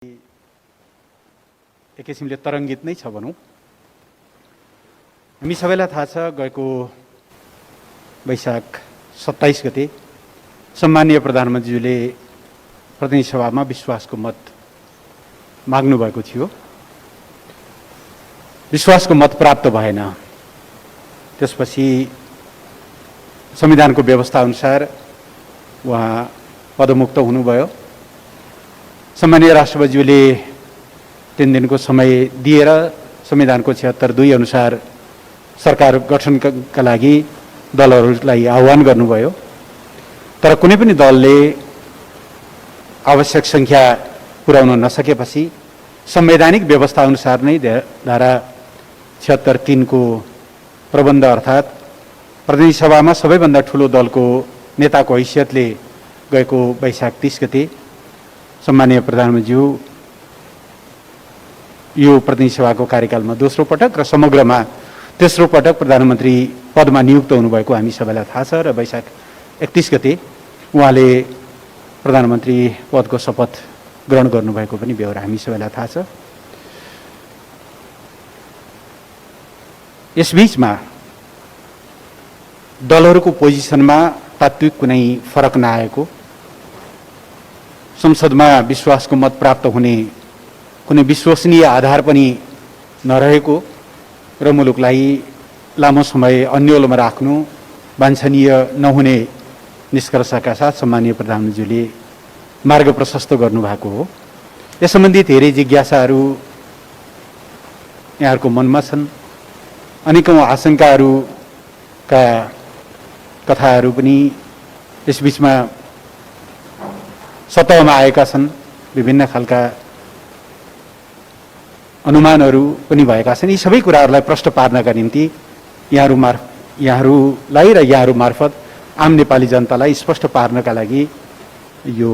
एक किसिमले तरङ्गित नै छ भनौँ। हामी सबैलाई थाहा छ, गएको वैशाख 27 गते सम्माननीय प्रधानमन्त्रीले प्रतिनिधि सभामा विश्वासको मत माग्नु भएको थियो। विश्वासको मत प्राप्त भएन। त्यसपछि संविधानको व्यवस्था अनुसार उहाँ पदमुक्त हुनुभयो। सम्माननीय राष्ट्रपतिज्यूले 3 दिनको समय दिएर संविधानको 76(2) अनुसार सरकार गठनका लागि दलहरूलाई आह्वान गर्नुभयो। तर कुनै पनि दलले आवश्यक संख्या पुर्याउन नसकेपछि संवैधानिक व्यवस्था अनुसार नै धारा 76(3) को प्रबन्ध अर्थात् प्रतिनिधि सभामा सबैभन्दा ठुलो दलको नेताको हैसियतले गएको वैशाख 30 गते सम्माननीय प्रधानमन्त्रीज्यू यो प्रतिनिधि सभाको कार्यकालमा दोस्रो पटक र समग्रमा तेस्रो पटक प्रधानमन्त्री पदमा नियुक्त हुनुभएको हामी सबैलाई थाहा छ। र वैशाख 31 गते उहाँले प्रधानमन्त्री पदको शपथ ग्रहण गर्नुभएको पनि बेहोरा हामी सबैलाई थाहा छ। यसबीचमा दलहरूको पोजिसनमा तात्विक कुनै फरक नआएको, संसदमा विश्वासको मत प्राप्त हुने कुनै विश्वसनीय आधार पनि नरहेको र मुलुकलाई लामो समय अन्यलमा राख्नु वाञ्छनीय नहुने निष्कर्षका साथ सम्माननीय प्रधानमन्त्रीले मार्ग प्रशस्त गर्नुभएको हो। यस सम्बन्धी धेरै जिज्ञासाहरू यहाँहरूको मनमा छन्। अनेकौं आशंकाहरूका कथाहरू पनि यसबीचमा सतहमा आएका छन्। विभिन्न खालका अनुमानहरू पनि भएका छन्। यी सबै कुराहरूलाई प्रश्न पार्नका निम्ति यहाँहरूलाई र यहाँहरू मार्फत आम नेपाली जनतालाई स्पष्ट पार्नका लागि यो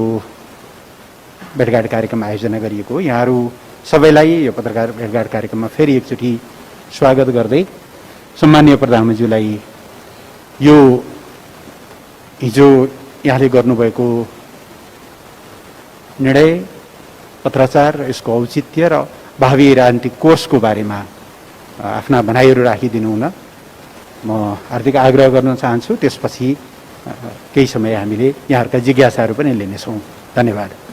भेटघाट कार्यक्रम आयोजना गरिएको हो। यहाँहरू सबैलाई यो पत्रकार भेटघाट कार्यक्रममा फेरि एकचोटि स्वागत गर्दै सम्माननीय प्रधानमन्त्रीलाई यो हिजो यहाँले गर्नुभएको निर्णय, पत्राचार, यसको औचित्य र भावी राजनीतिक कोर्सको बारेमा आफ्ना भनाइहरू राखिदिनु हुन म हार्दिक आग्रह गर्न चाहन्छु। त्यसपछि केही समय हामीले यहाँहरूका जिज्ञासाहरू पनि लिनेछौँ। धन्यवाद।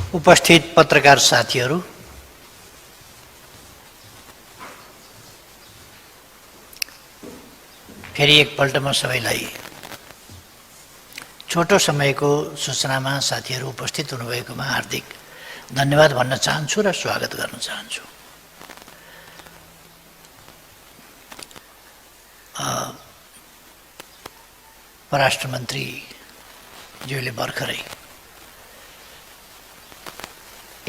उपस्थित पत्रकार साथीहरू, फेरि एकपल्ट म सबैलाई छोटो समयको सूचनामा साथीहरू उपस्थित हुनुभएकोमा हार्दिक धन्यवाद भन्न चाहन्छु र स्वागत गर्न चाहन्छु। परराष्ट्र मन्त्रीज्यूले भर्खरै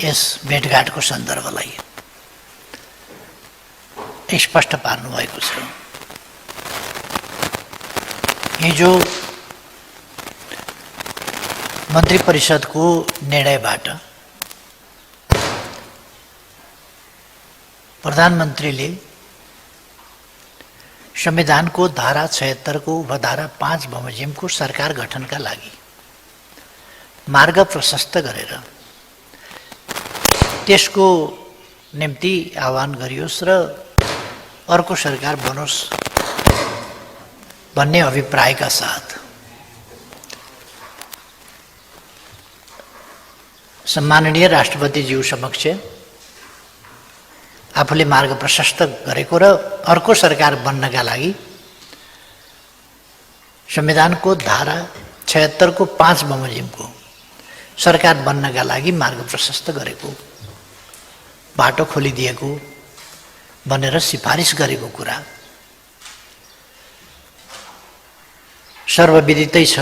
यस भेटघाटको सन्दर्भलाई स्पष्ट पार्नुभएको छ। हिजो मन्त्री परिषदको निर्णयबाट प्रधानमन्त्रीले संविधानको धारा 76 को उपधारा 5 बमोजिमको सरकार गठनका लागि मार्ग प्रशस्त गरेर त्यसको निम्ति आह्वान गरियोस् र अर्को सरकार बनोस् भन्ने अभिप्रायका साथ सम्माननीय राष्ट्रपतिज्यू समक्ष आफूले मार्ग प्रशस्त गरेको र अर्को सरकार बन्नका लागि संविधानको धारा 76 को 5 बमोजिमको सरकार बन्नका लागि मार्ग प्रशस्त गरेको, बाटो खोलिदिएको भनेर सिफारिस गरेको कुरा सर्वविदितै छ।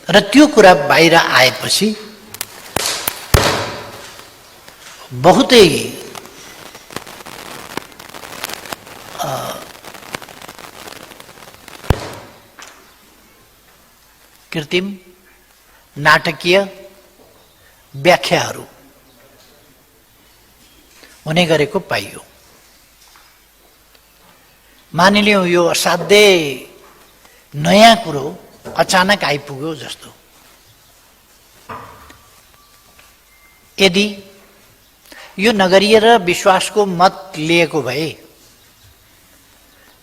र त्यो कुरा बाहिर आएपछि बहुतै कृत्रिम नाटकीय व्याख्याहरू हुने गरेको पाइयो। मानिलिउँ यो असाध्य नयाँ कुरो अचानक आइपुग्यो जस्तो। यदि यो नगरीय र विश्वासको मत लिएको भए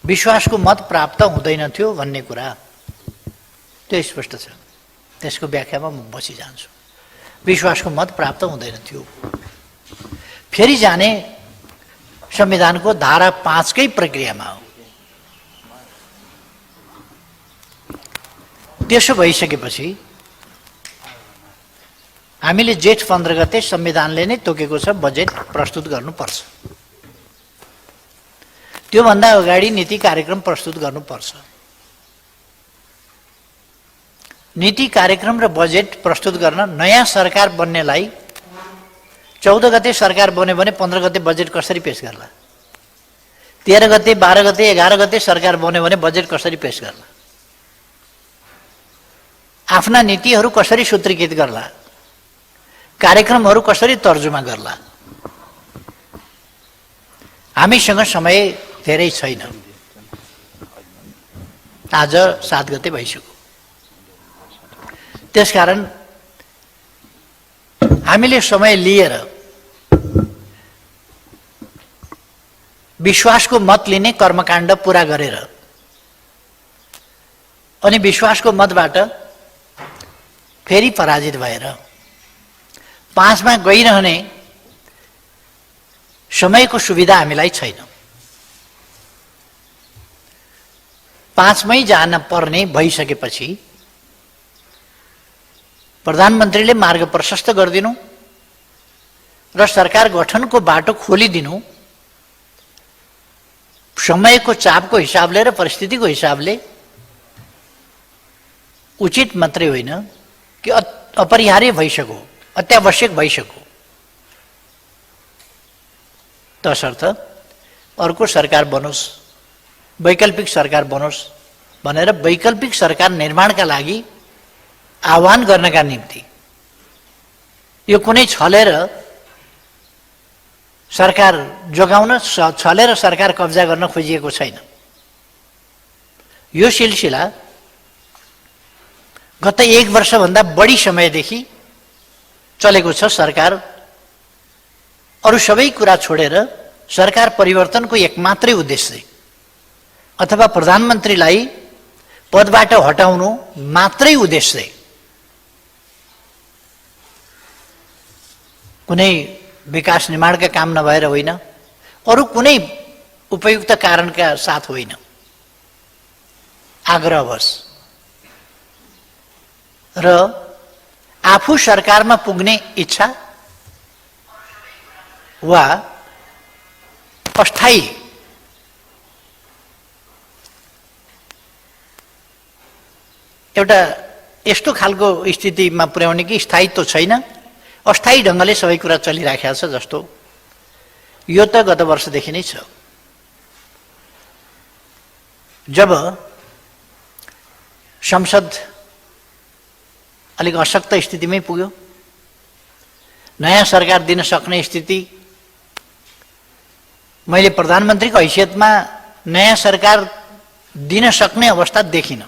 विश्वासको मत प्राप्त हुँदैन थियो भन्ने कुरा त्यो स्पष्ट छ। त्यसको व्याख्यामा म बसिजान्छु। विश्वासको मत प्राप्त हुँदैन थियो। फेरि जाने संविधानको धारा 5 कै प्रक्रियामा हो। त्यसो भइसकेपछि हामीले जेठ 15 गते संविधानले नै तोकेको छ बजेट प्रस्तुत गर्नुपर्छ। त्योभन्दा अगाडि नीति कार्यक्रम प्रस्तुत गर्नुपर्छ। नीति कार्यक्रम र बजेट प्रस्तुत गर्न नयाँ सरकार बन्नेलाई 14 गते सरकार बन्यो भने 15 गते बजेट कसरी पेश गर्ला? 13 गते 12 गते 11 गते सरकार बन्यो भने बजेट कसरी पेश गर्ला? आफ्ना नीतिहरू कसरी सूत्रीकृत गर्ला? कार्यक्रमहरू कसरी तर्जुमा गर्ला? हामीसँग समय धेरै छैन। आज 7 गते भइसक्यो। त्यसकारण हामीले समय लिएर विश्वासको मत लिने कर्मकाण्ड पूरा गरेर अनि विश्वासको मतबाट फेरि पराजित भएर 5 मा गइरहने समयको सुविधा हामीलाई छैन। 5 मै जान पर्ने भइसकेपछि प्रधानमन्त्रीले मार्ग प्रशस्त गरिदिनु र सरकार गठनको बाटो खोलिदिनु समयको चापको हिसाबले र परिस्थितिको हिसाबले उचित मात्रै होइन कि अपरिहार्य भइसक्यो, अत्यावश्यक भइसक्यो। तसर्थ अर्को सरकार बनोस्, वैकल्पिक सरकार बनोस् भनेर वैकल्पिक सरकार निर्माणका लागि आह्वान गर्नका निम्ति यो कुनै छलेर सरकार जोगाउन छलेर सरकार कब्जा गर्न खोजिएको छैन। यो सिलसिला गत 1 वर्षभन्दा बढी समयदेखि चलेको छ। सरकार अरू सबै कुरा छोडेर सरकार परिवर्तनको एकमात्रै उद्देश्य अथवा प्रधानमन्त्रीलाई पदबाट हटाउनु मात्रै उद्देश्य, कुनै विकास निर्माणका काम नभएर होइन, अरू कुनै उपयुक्त कारणका साथ होइन, आग्रहवश र आफू सरकारमा पुग्ने इच्छा वा अस्थायी एउटा यस्तो खालको स्थितिमा पुर्याउने कि स्थायित्व छैन, अस्थायी ढङ्गले सबै कुरा चलिराखेको छ जस्तो यो त गत वर्षदेखि नै छ। जब संसद अलिक अशक्त स्थितिमै पुग्यो, नयाँ सरकार दिन सक्ने स्थिति, मैले प्रधानमन्त्रीको हैसियतमा नयाँ सरकार दिन सक्ने अवस्था देखिन।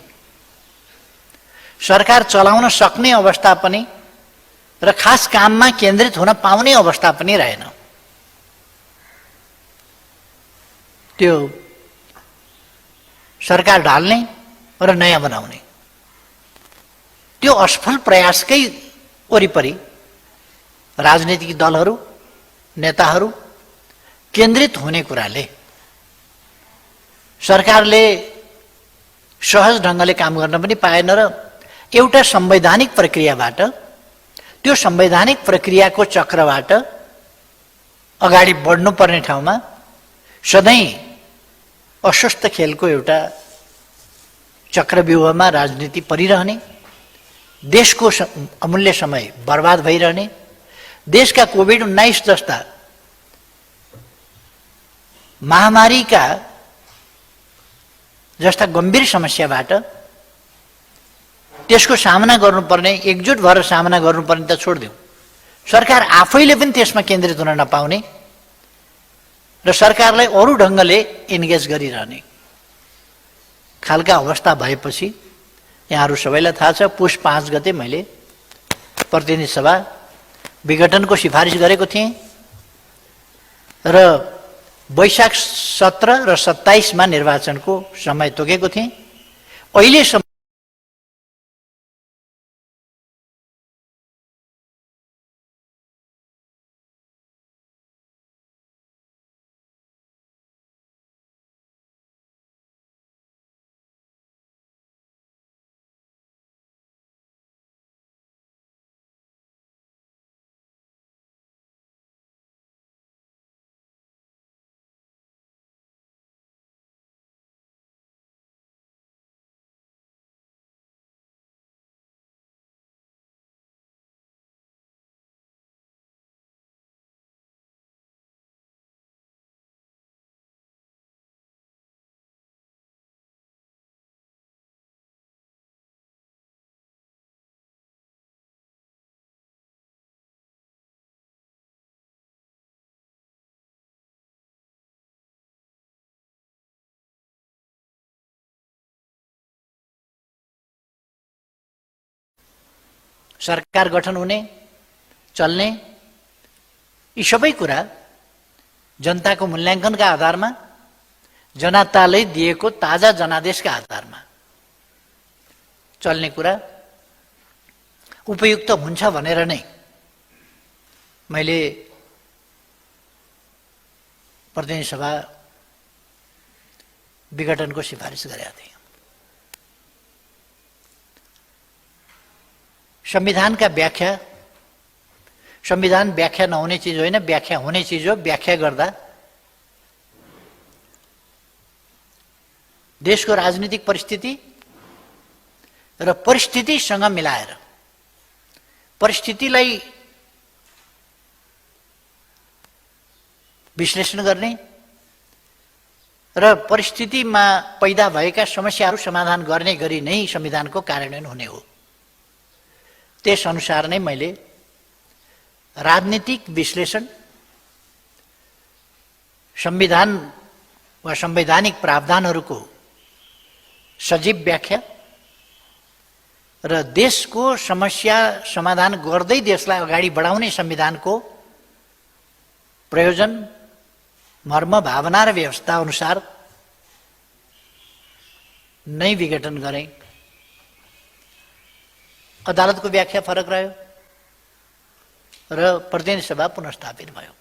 सरकार चलाउन सक्ने अवस्था पनि र खास काममा केन्द्रित हुन पाउने अवस्था पनि रहेन। त्यो सरकार ढाल्ने र नयाँ बनाउने त्यो असफल प्रयासकै वरिपरि राजनीतिक दलहरू, नेताहरू केन्द्रित हुने कुराले सरकारले सहज ढङ्गले काम गर्न पनि पाएन र एउटा संवैधानिक प्रक्रियाबाट, त्यो संवैधानिक प्रक्रियाको चक्रबाट अगाडि बढ्नुपर्ने ठाउँमा सधैँ अस्वस्थ खेलको एउटा चक्रव्यूहमा राजनीति परिरहने, देशको अमूल्य समय बर्बाद भइरहने, देशका कोभिड-19 जस्ता महामारीका जस्ता गम्भीर समस्याबाट त्यसको सामना गर्नुपर्ने, एकजुट भएर सामना गर्नुपर्ने त छोडिदिउँ, सरकार आफैले पनि त्यसमा केन्द्रित हुन नपाउने र सरकारलाई अरू ढङ्गले इन्गेज गरिरहने खालका अवस्था भएपछि यहाँहरू सबैलाई थाहा छ, पुष 5 गते मैले प्रतिनिधि सभा विघटनको सिफारिस गरेको थिएँ र वैशाख 17 र 27 मा निर्वाचनको समय तोकेको थिएँ। अहिलेसम्म सरकार गठन हुने, चल्ने, यी सबै कुरा जनताको मूल्याङ्कनका आधारमा, जनताले दिएको ताजा जनादेशका आधारमा चल्ने कुरा उपयुक्त हुन्छ भनेर नै मैले प्रतिनिधि सभा विघटनको सिफारिस गरेका थिएँ। संविधानका व्याख्या, संविधान व्याख्या नहुने चिज होइन, व्याख्या हुने चिज हो। व्याख्या गर्दा देशको राजनीतिक परिस्थिति र परिस्थितिसँग मिलाएर, परिस्थितिलाई विश्लेषण गर्ने र परिस्थितिमा पैदा भएका समस्याहरू समाधान गर्ने गरी नै संविधानको कार्यान्वयन हुने हो। त्यसअनुसार नै मैले राजनीतिक विश्लेषण, संविधान वा संवैधानिक प्रावधानहरूको सजीव व्याख्या र देशको समस्या समाधान गर्दै देशलाई अगाडि बढाउने संविधानको प्रयोजन, मर्म, भावना र व्यवस्था अनुसार नै विघटन गरेँ। अदालतको व्याख्या फरक रह्यो र प्रतिनिधि सभा पुनर्स्थापित भयो।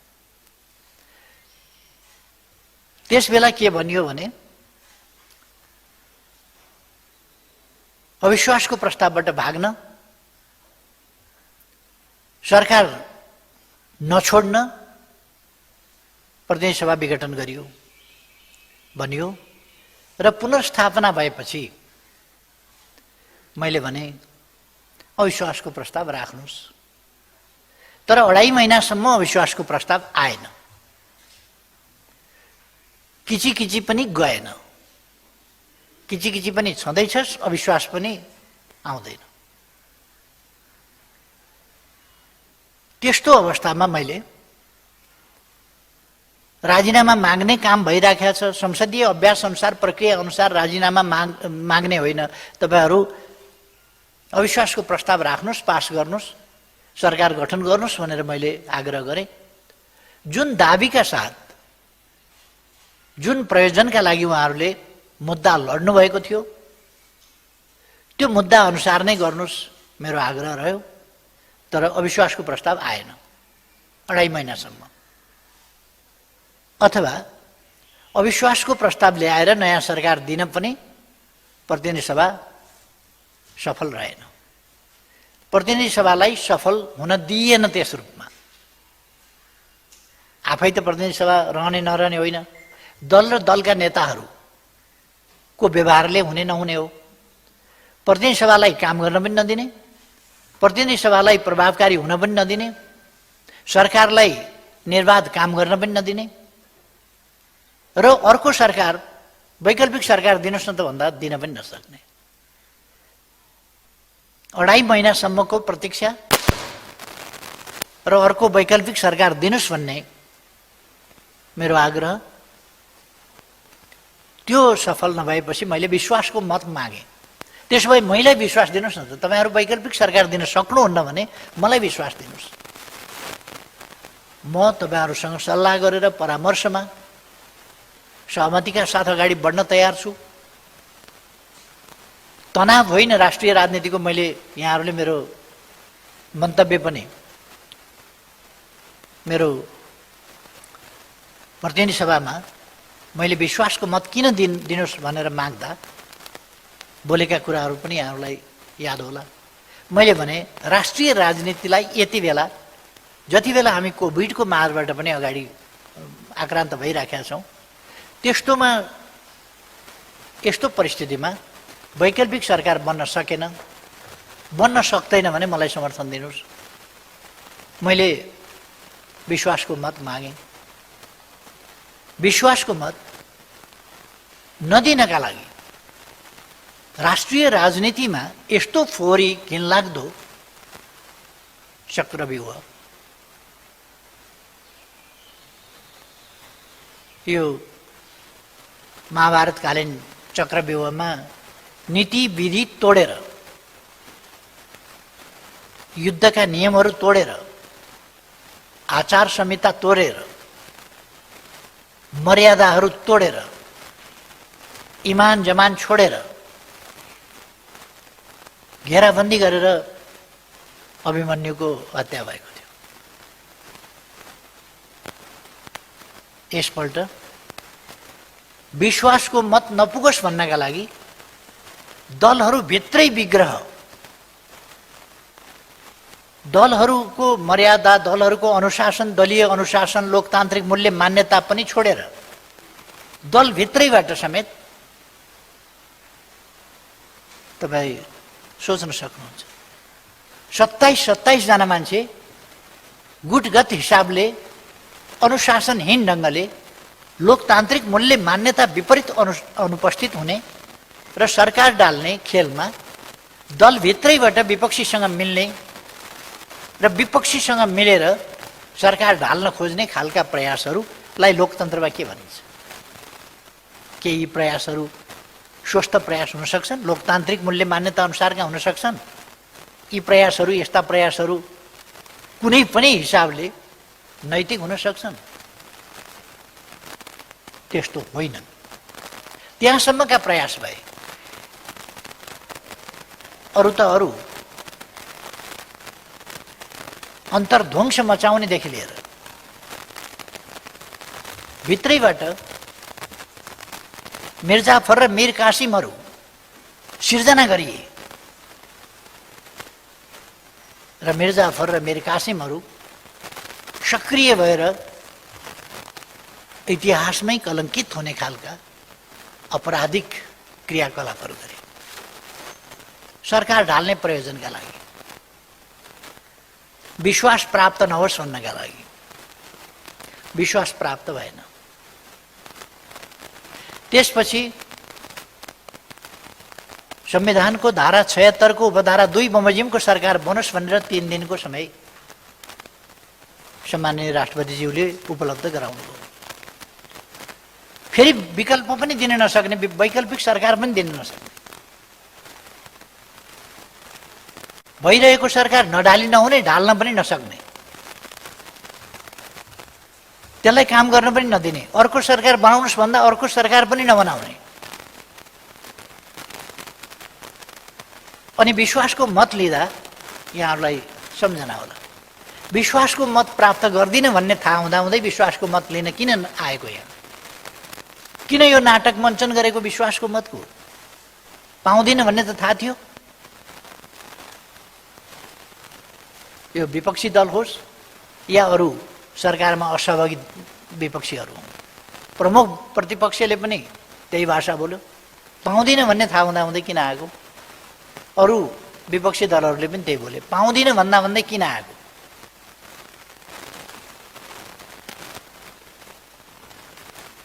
त्यसबेला के भनियो भने अविश्वासको प्रस्तावबाट भाग्न, सरकार नछोड्न प्रतिनिधि सभा विघटन गरियो भनियो र पुनर्स्थापना भएपछि मैले भने अविश्वासको प्रस्ताव राख्नुहोस्। तर 2.5 महिनासम्म अविश्वासको प्रस्ताव आएन, किची पनि गएन, किची पनि छँदैछ, अविश्वास पनि आउँदैन। त्यस्तो अवस्थामा मैले राजीनामा माग्ने काम भइराखेको छ। संसदीय अभ्यास अनुसार, प्रक्रिया अनुसार राजीनामा माग्ने होइन, तपाईहरू अविश्वासको प्रस्ताव राख्नुहोस्, पास गर्नुहोस्, सरकार गठन गर्नुहोस् भनेर मैले आग्रह गरेँ। जुन दाबीका साथ, जुन प्रयोजनका लागि उहाँहरूले मुद्दा लड्नु भएको थियो, त्यो मुद्दा अनुसार नै गर्नुहोस् मेरो आग्रह रह्यो। तर अविश्वासको प्रस्ताव आएन 2.5 महिनासम्म। अथवा अविश्वासको प्रस्ताव ल्याएर नयाँ सरकार दिन पनि प्रतिनिधि सभा सफल रहेन। प्रतिनिधि सभालाई सफल हुन दिइएन त्यस रूपमा। आफै त प्रतिनिधि सभा रहने नरहने होइन, दल र दलका नेताहरूको व्यवहारले हुने नहुने हो। प्रतिनिधि सभालाई काम गर्न पनि नदिने, प्रतिनिधि सभालाई प्रभावकारी हुन पनि नदिने, सरकारलाई निर्वाध काम गर्न पनि नदिने र अर्को सरकार, वैकल्पिक सरकार दिनुहोस् न त भन्दा दिन पनि नसक्ने। 2.5 महिनासम्मको प्रतीक्षा र अर्को वैकल्पिक सरकार दिनुस् भन्ने मेरो आग्रह। त्यो सफल नभएपछि मैले विश्वासको मत मागेँ। त्यसो भए मैले विश्वास दिनुस् न त, तपाईहरु वैकल्पिक सरकार दिन सक्नुहुन्न भने मलाई विश्वास दिनुस्। म तपाईहरुसँग सल्लाह गरेर परामर्शमा सहमतिका साथ अगाडि बढ्न तयार छु। तनाव होइन राष्ट्रिय राजनीतिको। मैले यहाँहरूले मेरो मन्तव्य पनि मेरो प्रतिनिधि सभामा मैले विश्वासको मत किन दिनुस् भनेर माग्दा बोलेका कुराहरू पनि यहाँहरूलाई याद होला। मैले भने राष्ट्रिय राजनीतिलाई यति बेला जति बेला हामी कोभिडको मारबाट पनि अगाडि आक्रान्त भइराखेका छौँ, त्यस्तोमा यस्तो परिस्थितिमा वैकल्पिक सरकार बन्न सकेन, बन्न सक्दैन भने मलाई समर्थन दिनुस्। मैले विश्वासको मत मागेँ। विश्वासको मत नदिनका लागि राष्ट्रिय राजनीतिमा यस्तो फोहोरी घिनलाग्दो चक्रव्यूह, यो महाभारतकालीन चक्रव्यूहमा नीति विधि तोडेर, युद्धका नियमहरू तोडेर, आचार संहिता तोडेर, मर्यादाहरू तोडेर, इमान जमान छोडेर घेराबन्दी गरेर अभिमन्युको हत्या भएको थियो। यसपल्ट विश्वासको मत नपुगोस् भन्नका लागि दलहरू भित्रै विग्रह, दलहरूको मर्यादा, दलहरूको अनुशासन, दलीय अनुशासन, लोकतान्त्रिक मूल्य मान्यता पनि छोडेर दलभित्रैबाट समेत तपाईँ सोच्न सक्नुहुन्छ 27 जना मान्छे गुटगत हिसाबले अनुशासनहीन ढङ्गले लोकतान्त्रिक मूल्य मान्यता विपरीत अनुपस्थित हुने र सरकार डाल्ने खेलमा दलभित्रैबाट विपक्षीसँग मिल्ने र विपक्षीसँग मिलेर सरकार ढाल्न खोज्ने खालका प्रयासहरूलाई लोकतन्त्रमा के भनिन्छ? केही प्रयासहरू स्वस्थ प्रयास हुन सक्छन्, लोकतान्त्रिक मूल्य मान्यता अनुसारका हुन सक्छन्। यी प्रयासहरू, यस्ता प्रयासहरू कुनै पनि हिसाबले नैतिक हुन सक्छन्, त्यस्तो होइनन्। त्यहाँसम्मका प्रयास भए। अरू त अरू अन्तर्ध्वंस मचाउनेदेखि लिएर भित्रैबाट मिर्जाफर र मीर कासिमहरू सिर्जना गरिए र मिर्जाफर र मीर कासिमहरू सक्रिय भएर इतिहासमै कलङ्कित हुने खालका अपराधिक क्रियाकलापहरू गरे सरकार ढाल्ने प्रयोजनका लागि, विश्वास प्राप्त नहोस् भन्नका लागि। विश्वास प्राप्त भएन। त्यसपछि संविधानको धारा 76 को उपधारा 2 बमोजिमको सरकार बनोस् भनेर 3 दिनको समय सम्माननीय राष्ट्रपतिज्यूले उपलब्ध गराउनुभयो। फेरि विकल्प पनि दिन नसक्ने, वैकल्पिक सरकार पनि दिन नसक्ने, भइरहेको सरकार नढाली नहुने, ढाल्न पनि नसक्ने, त्यसलाई काम गर्न पनि नदिने, अर्को सरकार बनाउनुहोस् भन्दा अर्को सरकार पनि नबनाउने। अनि विश्वासको मत लिँदा यहाँहरूलाई सम्झना होला, विश्वासको मत प्राप्त गर्दिन भन्ने थाहा हुँदाहुँदै विश्वासको मत लिन किन आएको? यहाँ किन यो नाटक मञ्चन गरेको? विश्वासको मतको पाउँदिन भन्ने त थाहा थियो। यो विपक्षी दल होस् या अरू सरकारमा असहभागी विपक्षीहरू, प्रमुख प्रतिपक्षले पनि त्यही भाषा बोल्यो। पाउँदिन भन्ने थाहा हुँदाहुँदै किन आएको? अरू विपक्षी दलहरूले पनि त्यही बोले, पाउँदिन भन्दा भन्दै किन आएको?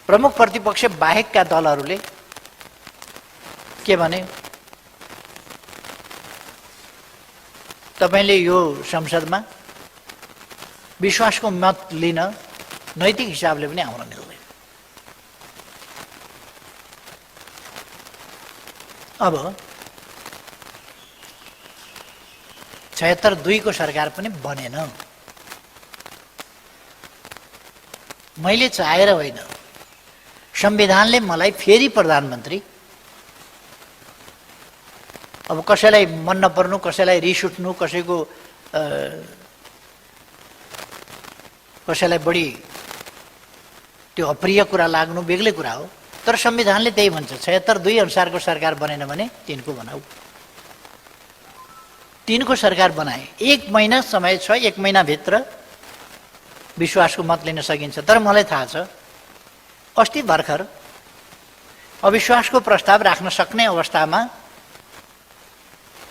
प्रमुख प्रतिपक्ष बाहेकका दलहरूले के भने, तपाईले यो संसदमा विश्वासको मत लिन नैतिक हिसाबले पनि आउन मिल्दैन। अब 76-2 को सरकार पनि बनेन। मैले चाहेर होइन, संविधानले मलाई फेरि प्रधानमन्त्री, अब कसैलाई मन नपर्नु, कसैलाई रिस उठ्नु, कसैलाई बढी त्यो अप्रिय कुरा लाग्नु बेग्लै कुरा हो, तर संविधानले त्यही भन्छ 76-2 अनुसारको सरकार बनेन भने 3 को बनाऊ। 3 को सरकार बनाए, 1 महिना समय छ, 1 महिनाभित्र विश्वासको मत लिन सकिन्छ। तर मलाई थाहा छ अस्ति भर्खर अविश्वासको प्रस्ताव राख्न सक्ने अवस्थामा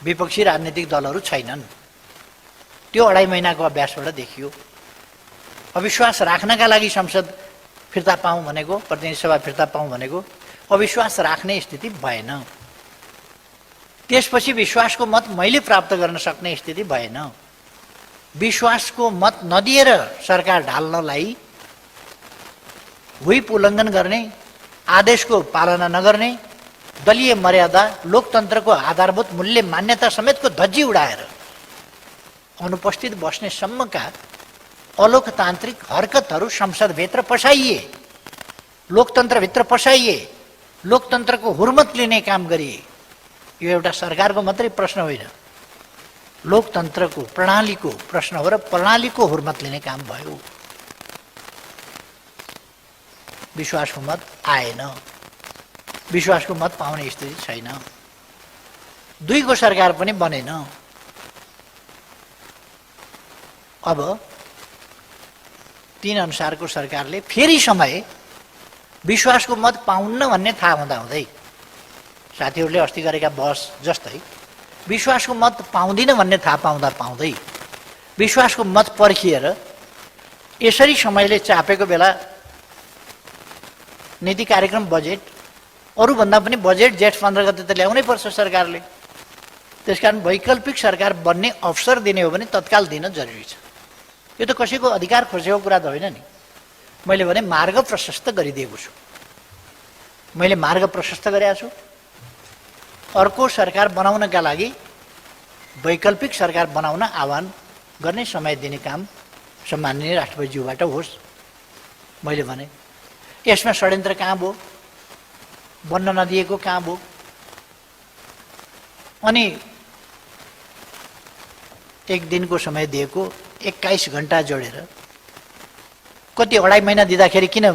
विपक्षी राजनीतिक दलहरू छैनन्। त्यो 2.5 महिनाको अभ्यासबाट देखियो। अविश्वास राख्नका लागि संसद फिर्ता पाऊँ भनेको, प्रतिनिधि सभा फिर्ता पाऊँ भनेको अविश्वास राख्ने स्थिति भएन। त्यसपछि विश्वासको मत मैले प्राप्त गर्न सक्ने स्थिति भएन। विश्वासको मत नदिएर सरकार ढाल्नलाई व्हिप उल्लङ्घन गर्ने, आदेशको पालना नगर्ने, दलीय मर्यादा, लोकतन्त्रको आधारभूत मूल्य मान्यता समेतको धज्जी उडाएर अनुपस्थित बस्ने सम्मका अलोकतान्त्रिक हरकतहरू संसदभित्र पसाइए, लोकतन्त्रभित्र पसाइए, लोकतन्त्रको हुर्मत लिने काम गरिए। यो एउटा सरकारको मात्रै प्रश्न होइन, लोकतन्त्रको प्रणालीको प्रश्न हो र प्रणालीको हुर्मत लिने काम भयो। विश्वासको मत आएन, विश्वासको मत पाउने स्थिति छैन। 2 को सरकार पनि बनेन। अब 3 अनुसारको सरकारले फेरि समय विश्वासको मत पाउन्न भन्ने थाहा हुँदाहुँदै, साथीहरूले अस्ति गरेका बहस जस्तै विश्वासको मत पाउँदिन भन्ने थाहा पाउँदै विश्वासको मत पर्खिएर यसरी समयले चापेको बेला नीति कार्यक्रम बजेट, अरूभन्दा पनि बजेट जेठ 15 गते त ल्याउनै पर्छ सरकारले। त्यसकारण वैकल्पिक सरकार बन्ने अवसर दिने हो भने तत्काल दिन जरुरी छ। यो त कसैको अधिकार खोजेको कुरा त होइन नि। मैले भने मार्ग प्रशस्त गरिदिएको छु, मैले मार्ग प्रशस्त गरेको छु। अर्को सरकार बनाउनका लागि वैकल्पिक सरकार बनाउन आह्वान गर्ने, समय दिने काम सम्माननीय राष्ट्रपतिज्यूबाट होस्। मैले भने यसमा षड्यन्त्र कहाँ भयो, बन्न नदिएको कहाँ भयो? अनि 1 दिनको समय दिएको 21 घण्टा जोडेर कति 2.5 महिना दिँदाखेरि किन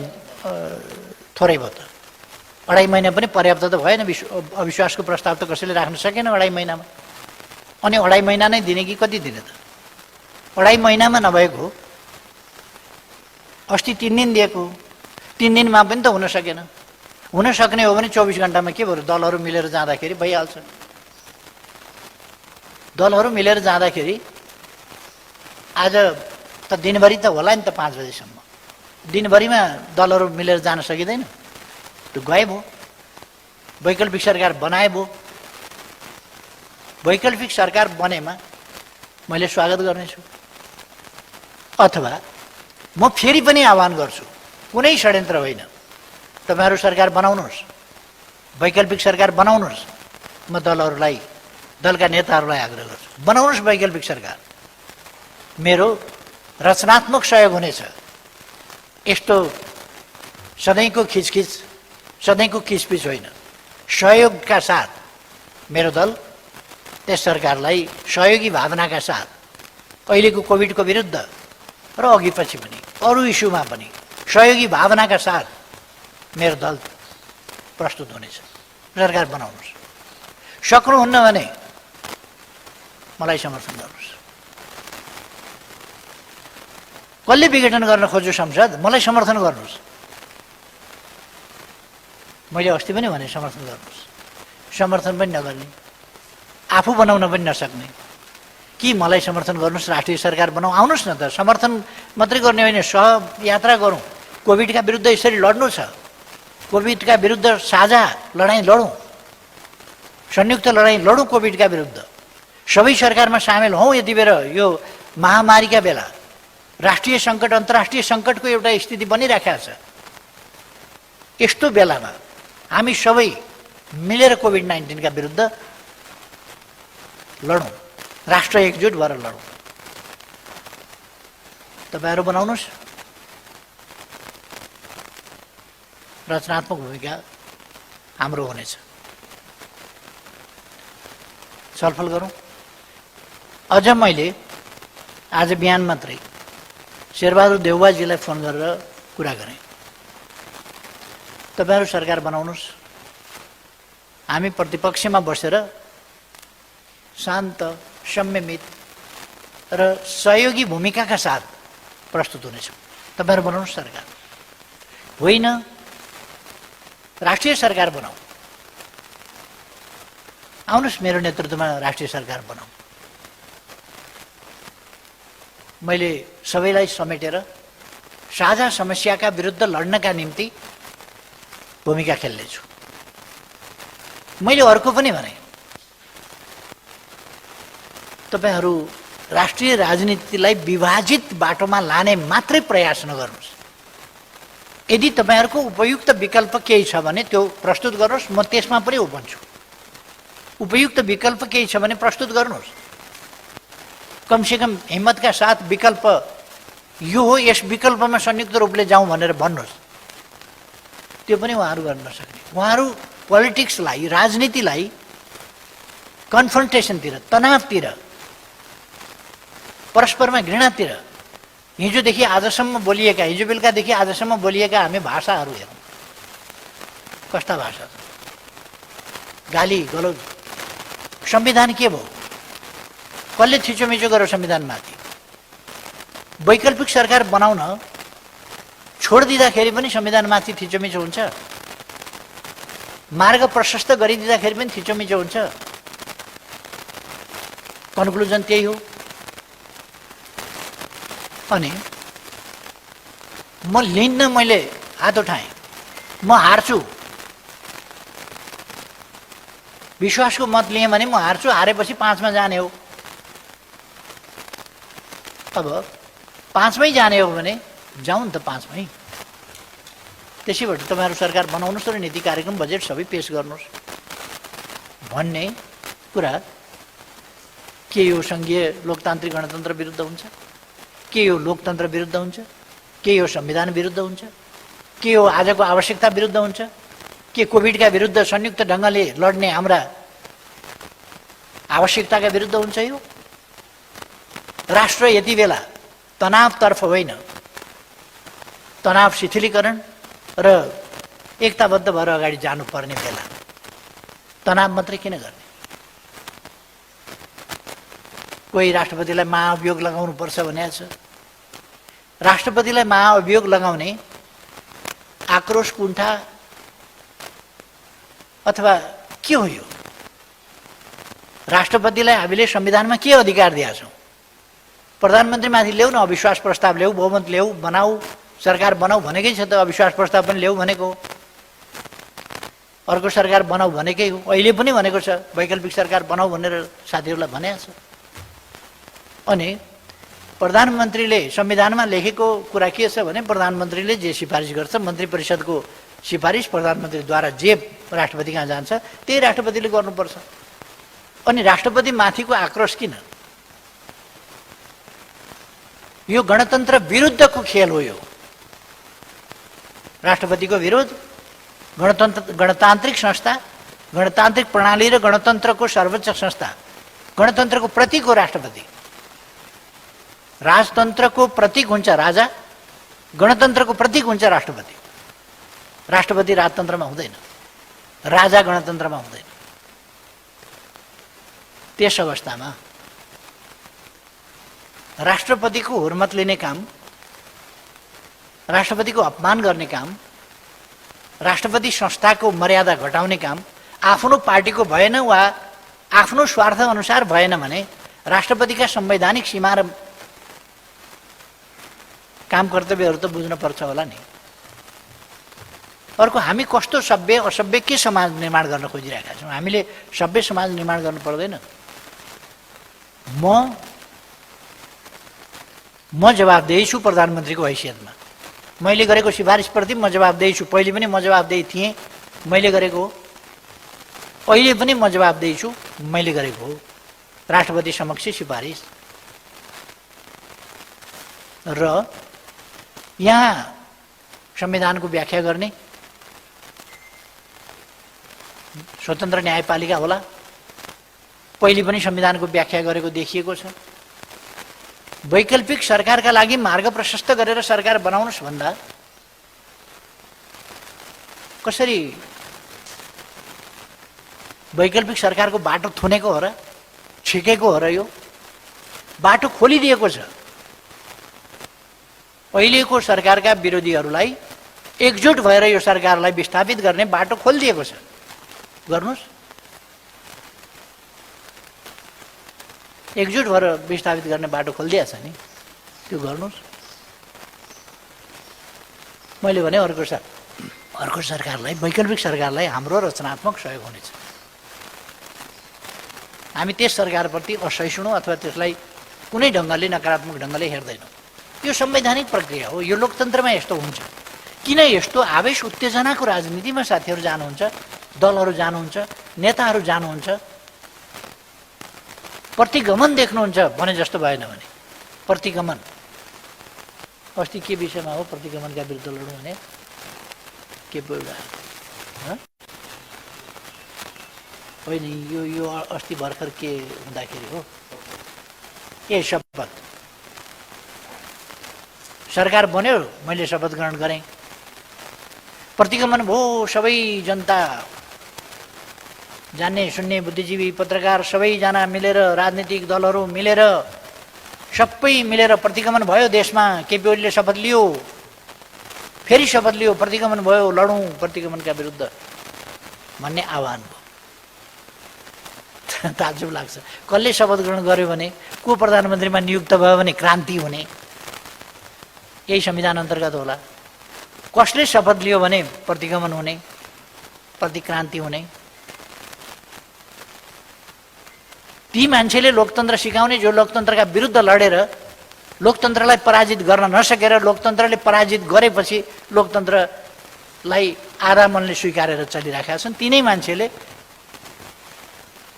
थोरै भयो त? 2.5 महिना पनि पर्याप्त त भएन। अविश्वासको प्रस्ताव त कसैले राख्न सकेन 2.5 महिनामा। अनि 2.5 महिना नै दिने कि कति दिने त? 2.5 महिनामा नभएको अस्ति 3 दिन दिएको, 3 दिनमा पनि त हुन सकेन। हुन सक्ने हो भने 24 घण्टामा के भयो? दलहरू मिलेर जाँदाखेरि भइहाल्छ। दलहरू मिलेर जाँदाखेरि आज त दिनभरि त होला नि त, 5 बजेसम्म। दिनभरिमा दलहरू मिलेर जान सकिँदैन, त्यो गए भयो। वैकल्पिक सरकार बनाए भयो। वैकल्पिक सरकार बनेमा मैले स्वागत गर्नेछु। अथवा म फेरि पनि आह्वान गर्छु, कुनै षड्यन्त्र होइन, तपाईहरु सरकार बनाउनुहोस्, वैकल्पिक सरकार बनाउनुहोस्। म दलहरूलाई, दलका नेताहरूलाई आग्रह गर्छु, बनाउनुहोस् वैकल्पिक सरकार। मेरो रचनात्मक सहयोग हुनेछ। यस्तो सधैँको खिचखिच, सधैँको किचपिच होइन, सहयोगका साथ मेरो दल त्यस सरकारलाई सहयोगी भावनाका साथ अहिलेको कोभिडको विरुद्ध र अघि पछि पनि अरू इस्युमा पनि सहयोगी भावनाका साथ मेरो दल प्रस्तुत हुनेछ। सरकार बनाउनुहोस्। सक्नुहुन्न भने मलाई समर्थन गर्नुहोस्। कसले विघटन गर्न खोज्यो संसद, मलाई समर्थन गर्नुहोस्। मैले अस्ति पनि भने समर्थन गर्नुहोस्। समर्थन पनि नगर्ने, आफू बनाउन पनि नसक्ने कि मलाई समर्थन गर्नुहोस्, राष्ट्रिय सरकार बनाऊ, आउनुहोस् न त। समर्थन मात्रै गर्ने होइन, सहयात्रा गरौँ। कोभिडका विरुद्ध यसरी लड्नु छ, कोभिडका विरुद्ध साझा लडाइँ लडौँ, संयुक्त लडाइँ लडौँ कोभिडका विरुद्ध। सबै सरकारमा सामेल हौँ यति बेर यो महामारीका बेला राष्ट्रिय सङ्कट अन्तर्राष्ट्रिय सङ्कटको एउटा स्थिति बनिराखेको छ। यस्तो बेलामा हामी सबै मिलेर कोभिड-19 का विरुद्ध लडौँ, राष्ट्र एकजुट भएर लडौँ। तपाईहरु बनाउनुस्, रचनात्मक भूमिका हाम्रो हुनेछ। छलफल गरौँ। अझ मैले आज बिहान मात्रै शेरबहादुर देउवाजीलाई फोन गरेर कुरा गरेँ, तपाईहरु सरकार बनाउनुस्, हामी प्रतिपक्षमा बसेर शान्त, संयमित र सहयोगी भूमिकाका साथ प्रस्तुत हुनेछौँ। तपाईहरु बनाउनुस् सरकार, होइन राष्ट्रिय सरकार बनाऊ, आउनुस् मेरो नेतृत्वमा राष्ट्रिय सरकार बनाऊ। मैले सबैलाई समेटेर साझा समस्याका विरुद्ध लड्नका निम्ति भूमिका खेल्नेछु। मैले अर्को पनि भने, तपाईहरु राष्ट्रिय राजनीतिलाई विभाजित बाटोमा लाने मात्रै प्रयास नगर्नुस्। यदि तपाईहरुको उपयुक्त विकल्प केही छ भने त्यो प्रस्तुत गर्नुस्, म त्यसमा पनि भन्छु। उपयुक्त विकल्प केही छ भने प्रस्तुत गर्नुस्। कमसेकम हिम्मतका साथ विकल्प यो हो, यस विकल्पमा संयुक्त रूपले जाउँ भनेर भन्नुस्। त्यो पनि उहाँहरू गर्न नसक्ने। उहाँहरू पोलिटिक्सलाई, राजनीतिलाई कन्फ्रन्टेसनतिर, तनावतिर, परस्परमा घृणातिर, हिजोदेखि आजसम्म बोलिएका, हिजो बेलुकादेखि आजसम्म बोलिएका हामी भाषाहरू हेरौँ, कस्ता भाषा छ। गाली गलौज। संविधान के भयो? कसले थिचोमिचो गर्यो संविधानमाथि? वैकल्पिक सरकार बनाउन छोडिदिँदाखेरि पनि संविधानमाथि थिचोमिचो हुन्छ, मार्ग प्रशस्त गरिदिँदाखेरि पनि थिचोमिचो हुन्छ। कन्क्लुजन त्यही हो। अनि म लिन्न, मैले हात उठाएँ, म हार्छु, विश्वासको मत लिएँ भने म हार्छु, हारेपछि 5 मा जाने हो। अब 5 मै जाने हो भने जाउँ नि त 5 मै। त्यसैबाट तपाईहरु सरकार बनाउनुस् र नीति कार्यक्रम बजेट सबै पेश गर्नुस् भन्ने कुरा के यो संघीय लोकतान्त्रिक गणतन्त्र विरुद्ध हुन्छ? के यो लोकतन्त्र विरुद्ध हुन्छ? के यो संविधान विरुद्ध हुन्छ? के यो आजको आवश्यकता विरुद्ध हुन्छ? के कोभिडका विरुद्ध संयुक्त ढङ्गले लड्ने हाम्रा आवश्यकताका विरुद्ध हुन्छ? यो राष्ट्र यति बेला तनावतर्फ होइन, तनाव शिथिलीकरण र एकताबद्ध भएर अगाडि जानुपर्ने बेला। तनाव मात्रै किन गर्ने? कोही राष्ट्रपतिलाई महाअभियोग लगाउनु पर्छ भनेको छ। राष्ट्रपतिलाई महाअभियोग लगाउने आक्रोश, कुण्ठा अथवा के हो यो? राष्ट्रपतिलाई हामीले संविधानमा के अधिकार दिएका छौँ? प्रधानमन्त्रीमाथि ल्याऊ न, अविश्वास प्रस्ताव ल्याऊ, बहुमत ल्याऊ, बनाऊ, सरकार बनाऊ भनेकै छ त। अविश्वास प्रस्ताव पनि ल्याऊ भनेको हो, अर्को सरकार बनाऊ भनेकै हो। अहिले पनि भनेको छ वैकल्पिक सरकार बनाऊ भनेर साथीहरूलाई भनेको छ। अनि प्रधानमन्त्रीले संविधानमा लेखेको कुरा के छ भने प्रधानमन्त्रीले जे सिफारिस गर्छ, मन्त्री परिषदको सिफारिस प्रधानमन्त्रीद्वारा जे राष्ट्रपति कहाँ जान्छ त्यही राष्ट्रपतिले गर्नुपर्छ। अनि राष्ट्रपति माथिको आक्रोश किन? यो गणतन्त्र विरुद्धको खेल हो। यो राष्ट्रपतिको विरोध, गणतान्त्रिक संस्था, गणतान्त्रिक प्रणाली र गणतन्त्रको सर्वोच्च संस्था, गणतन्त्रको प्रतीक हो राष्ट्रपति। राजतन्त्रको प्रतीक हुन्छ राजा, गणतन्त्रको प्रतीक हुन्छ राष्ट्रपति। राष्ट्रपति राजतन्त्रमा हुँदैन, राजा गणतन्त्रमा हुँदैन। त्यस अवस्थामा राष्ट्रपतिको हुर्मत लिने काम, राष्ट्रपतिको अपमान गर्ने काम, राष्ट्रपति संस्थाको मर्यादा घटाउने काम आफ्नो पार्टीको भएन वा आफ्नो स्वार्थ अनुसार भएन भने राष्ट्रपतिका संवैधानिक सीमा र काम कर्तव्यहरू त बुझ्न पर्छ होला नि। अर्को, हामी कस्तो सभ्य असभ्य के समाज निर्माण गर्न खोजिरहेका छौँ? हामीले सभ्य समाज निर्माण गर्नु पर्दैन। म जवाबदेही छु प्रधानमन्त्रीको हैसियतमा। मैले गरेको सिफारिसप्रति म जवाबदेही छु। पहिले पनि म जवाबदेही थिएँ, मैले गरेको हो। अहिले पनि म जवाबदेही छु, मैले गरेको हो। राष्ट्रपति समक्ष सिफारिस। र यहाँ संविधानको व्याख्या गर्ने स्वतन्त्र न्यायपालिका होला। पहिले पनि संविधानको व्याख्या गरेको देखिएको छ। वैकल्पिक सरकारका लागि मार्ग प्रशस्त गरेर सरकार बनाउनुहोस् भन्दा कसरी वैकल्पिक सरकारको बाटो थुनेको हो र, छिकेको हो र? यो बाटो खोलिदिएको छ। अहिलेको सरकारका विरोधीहरूलाई एकजुट भएर यो सरकारलाई विस्थापित गर्ने बाटो खोलिदिएको छ। गर्नुहोस्, एकजुट भएर विस्थापित गर्ने बाटो खोलिदिएको छ नि, त्यो गर्नुहोस्। मैले भने अर्को सरकारलाई, वैकल्पिक सरकारलाई हाम्रो रचनात्मक सहयोग हुनेछ। हामी त्यस सरकारप्रति असहिष्णु अथवा त्यसलाई कुनै ढङ्गले नकारात्मक ढङ्गले हेर्दैनौँ। यो संवैधानिक प्रक्रिया हो। यो लोकतन्त्रमा यस्तो हुन्छ। किन यस्तो आवेश उत्तेजनाको राजनीतिमा साथीहरू जानुहुन्छ, दलहरू जानुहुन्छ, नेताहरू जानुहुन्छ, प्रतिगमन देख्नुहुन्छ भने जस्तो भएन भने? प्रतिगमन अस्ति के विषयमा हो? प्रतिगमनका विरुद्ध लड्नु भने के पो एउटा होइन, यो अस्ति भर्खर के हुँदाखेरि हो? ए शपथ। सरकार बन्यो, मैले शपथ ग्रहण गरेँ, प्रतिगमन भयो। सबै जनता, जान्ने सुन्ने बुद्धिजीवी पत्रकार सबैजना मिलेर, राजनीतिक दलहरू मिलेर, सबै मिलेर प्रतिगमन भयो देशमा। केपी ओलीले शपथ लियो, फेरि शपथ लियो, प्रतिगमन भयो, लडौँ प्रतिगमनका विरुद्ध भन्ने आह्वान भयो। ताज्जुब लाग्छ। कसले शपथ ग्रहण गर्यो भने, को प्रधानमन्त्रीमा नियुक्त भयो भने क्रान्ति हुने, यही संविधान अन्तर्गत होला। कसले शपथ लियो भने प्रतिगमन हुने, प्रतिक्रान्ति हुने। ती मान्छेले लोकतन्त्र सिकाउने जो लोकतन्त्रका विरुद्ध लडेर लोकतन्त्रलाई पराजित गर्न नसकेर लोकतन्त्रले पराजित गरेपछि लोकतन्त्रलाई आधा मनले स्वीकारेर चलिराखेका छन्, तिनै मान्छेले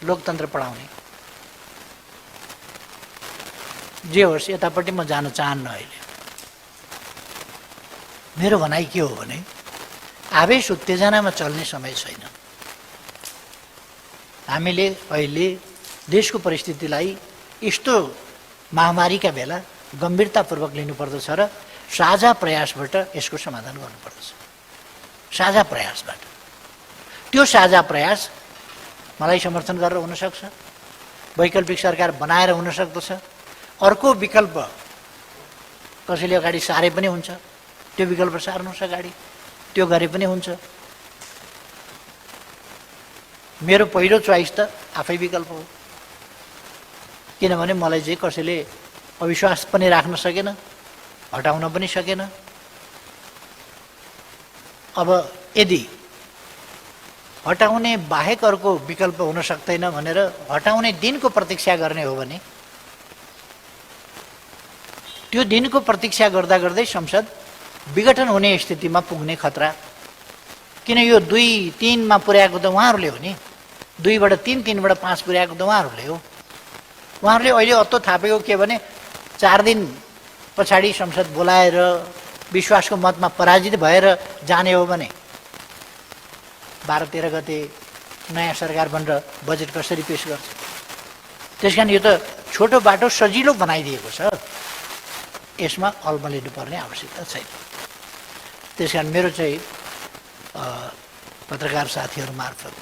लोकतन्त्र पढाउने। जे होस्, यतापट्टि म जान चाहन्न। अहिले मेरो भनाइ के हो भने, आवेश उत्तेजनामा चल्ने समय छैन। हामीले अहिले देशको परिस्थितिलाई यस्तो महामारीका बेला गम्भीरतापूर्वक लिनुपर्दछ र साझा प्रयासबाट यसको समाधान गर्नुपर्दछ। साझा प्रयासबाट। त्यो साझा प्रयास मलाई समर्थन गरेर हुनसक्छ, वैकल्पिक सरकार बनाएर हुन सक्दछ, अर्को विकल्प कसैले अगाडि सारे पनि हुन्छ, त्यो विकल्प सार्नुहोस् अगाडि, त्यो गरे पनि हुन्छ। मेरो पहिलो चोइस त आफै विकल्प हो। किनभने मलाई चाहिँ कसैले अविश्वास पनि राख्न सकेन, हटाउन पनि सकेन। अब यदि हटाउने बाहेक अर्को विकल्प हुन सक्दैन भनेर हटाउने दिनको प्रतीक्षा गर्ने हो भने, त्यो दिनको प्रतीक्षा गर्दा गर्दै संसद विघटन हुने स्थितिमा पुग्ने खतरा। किन यो 2-3 पुर्याएको त उहाँहरूले हो नि, 2बाट 3, 3बाट 5 पुर्याएको त उहाँहरूले हो। उहाँहरूले अहिले अत्तो थापेको के भने, 4 दिन पछाडि संसद बोलाएर विश्वासको मतमा पराजित भएर जाने हो भने 12-13 गते नयाँ सरकार बनेर बजेट कसरी पेश गर्छ? त्यसकारण यो त छोटो बाटो सजिलो बनाइदिएको छ, यसमा अल्मलिनु पर्ने आवश्यकता छैन। त्यसकारण मेरो चाहिँ पत्रकार साथीहरू मार्फत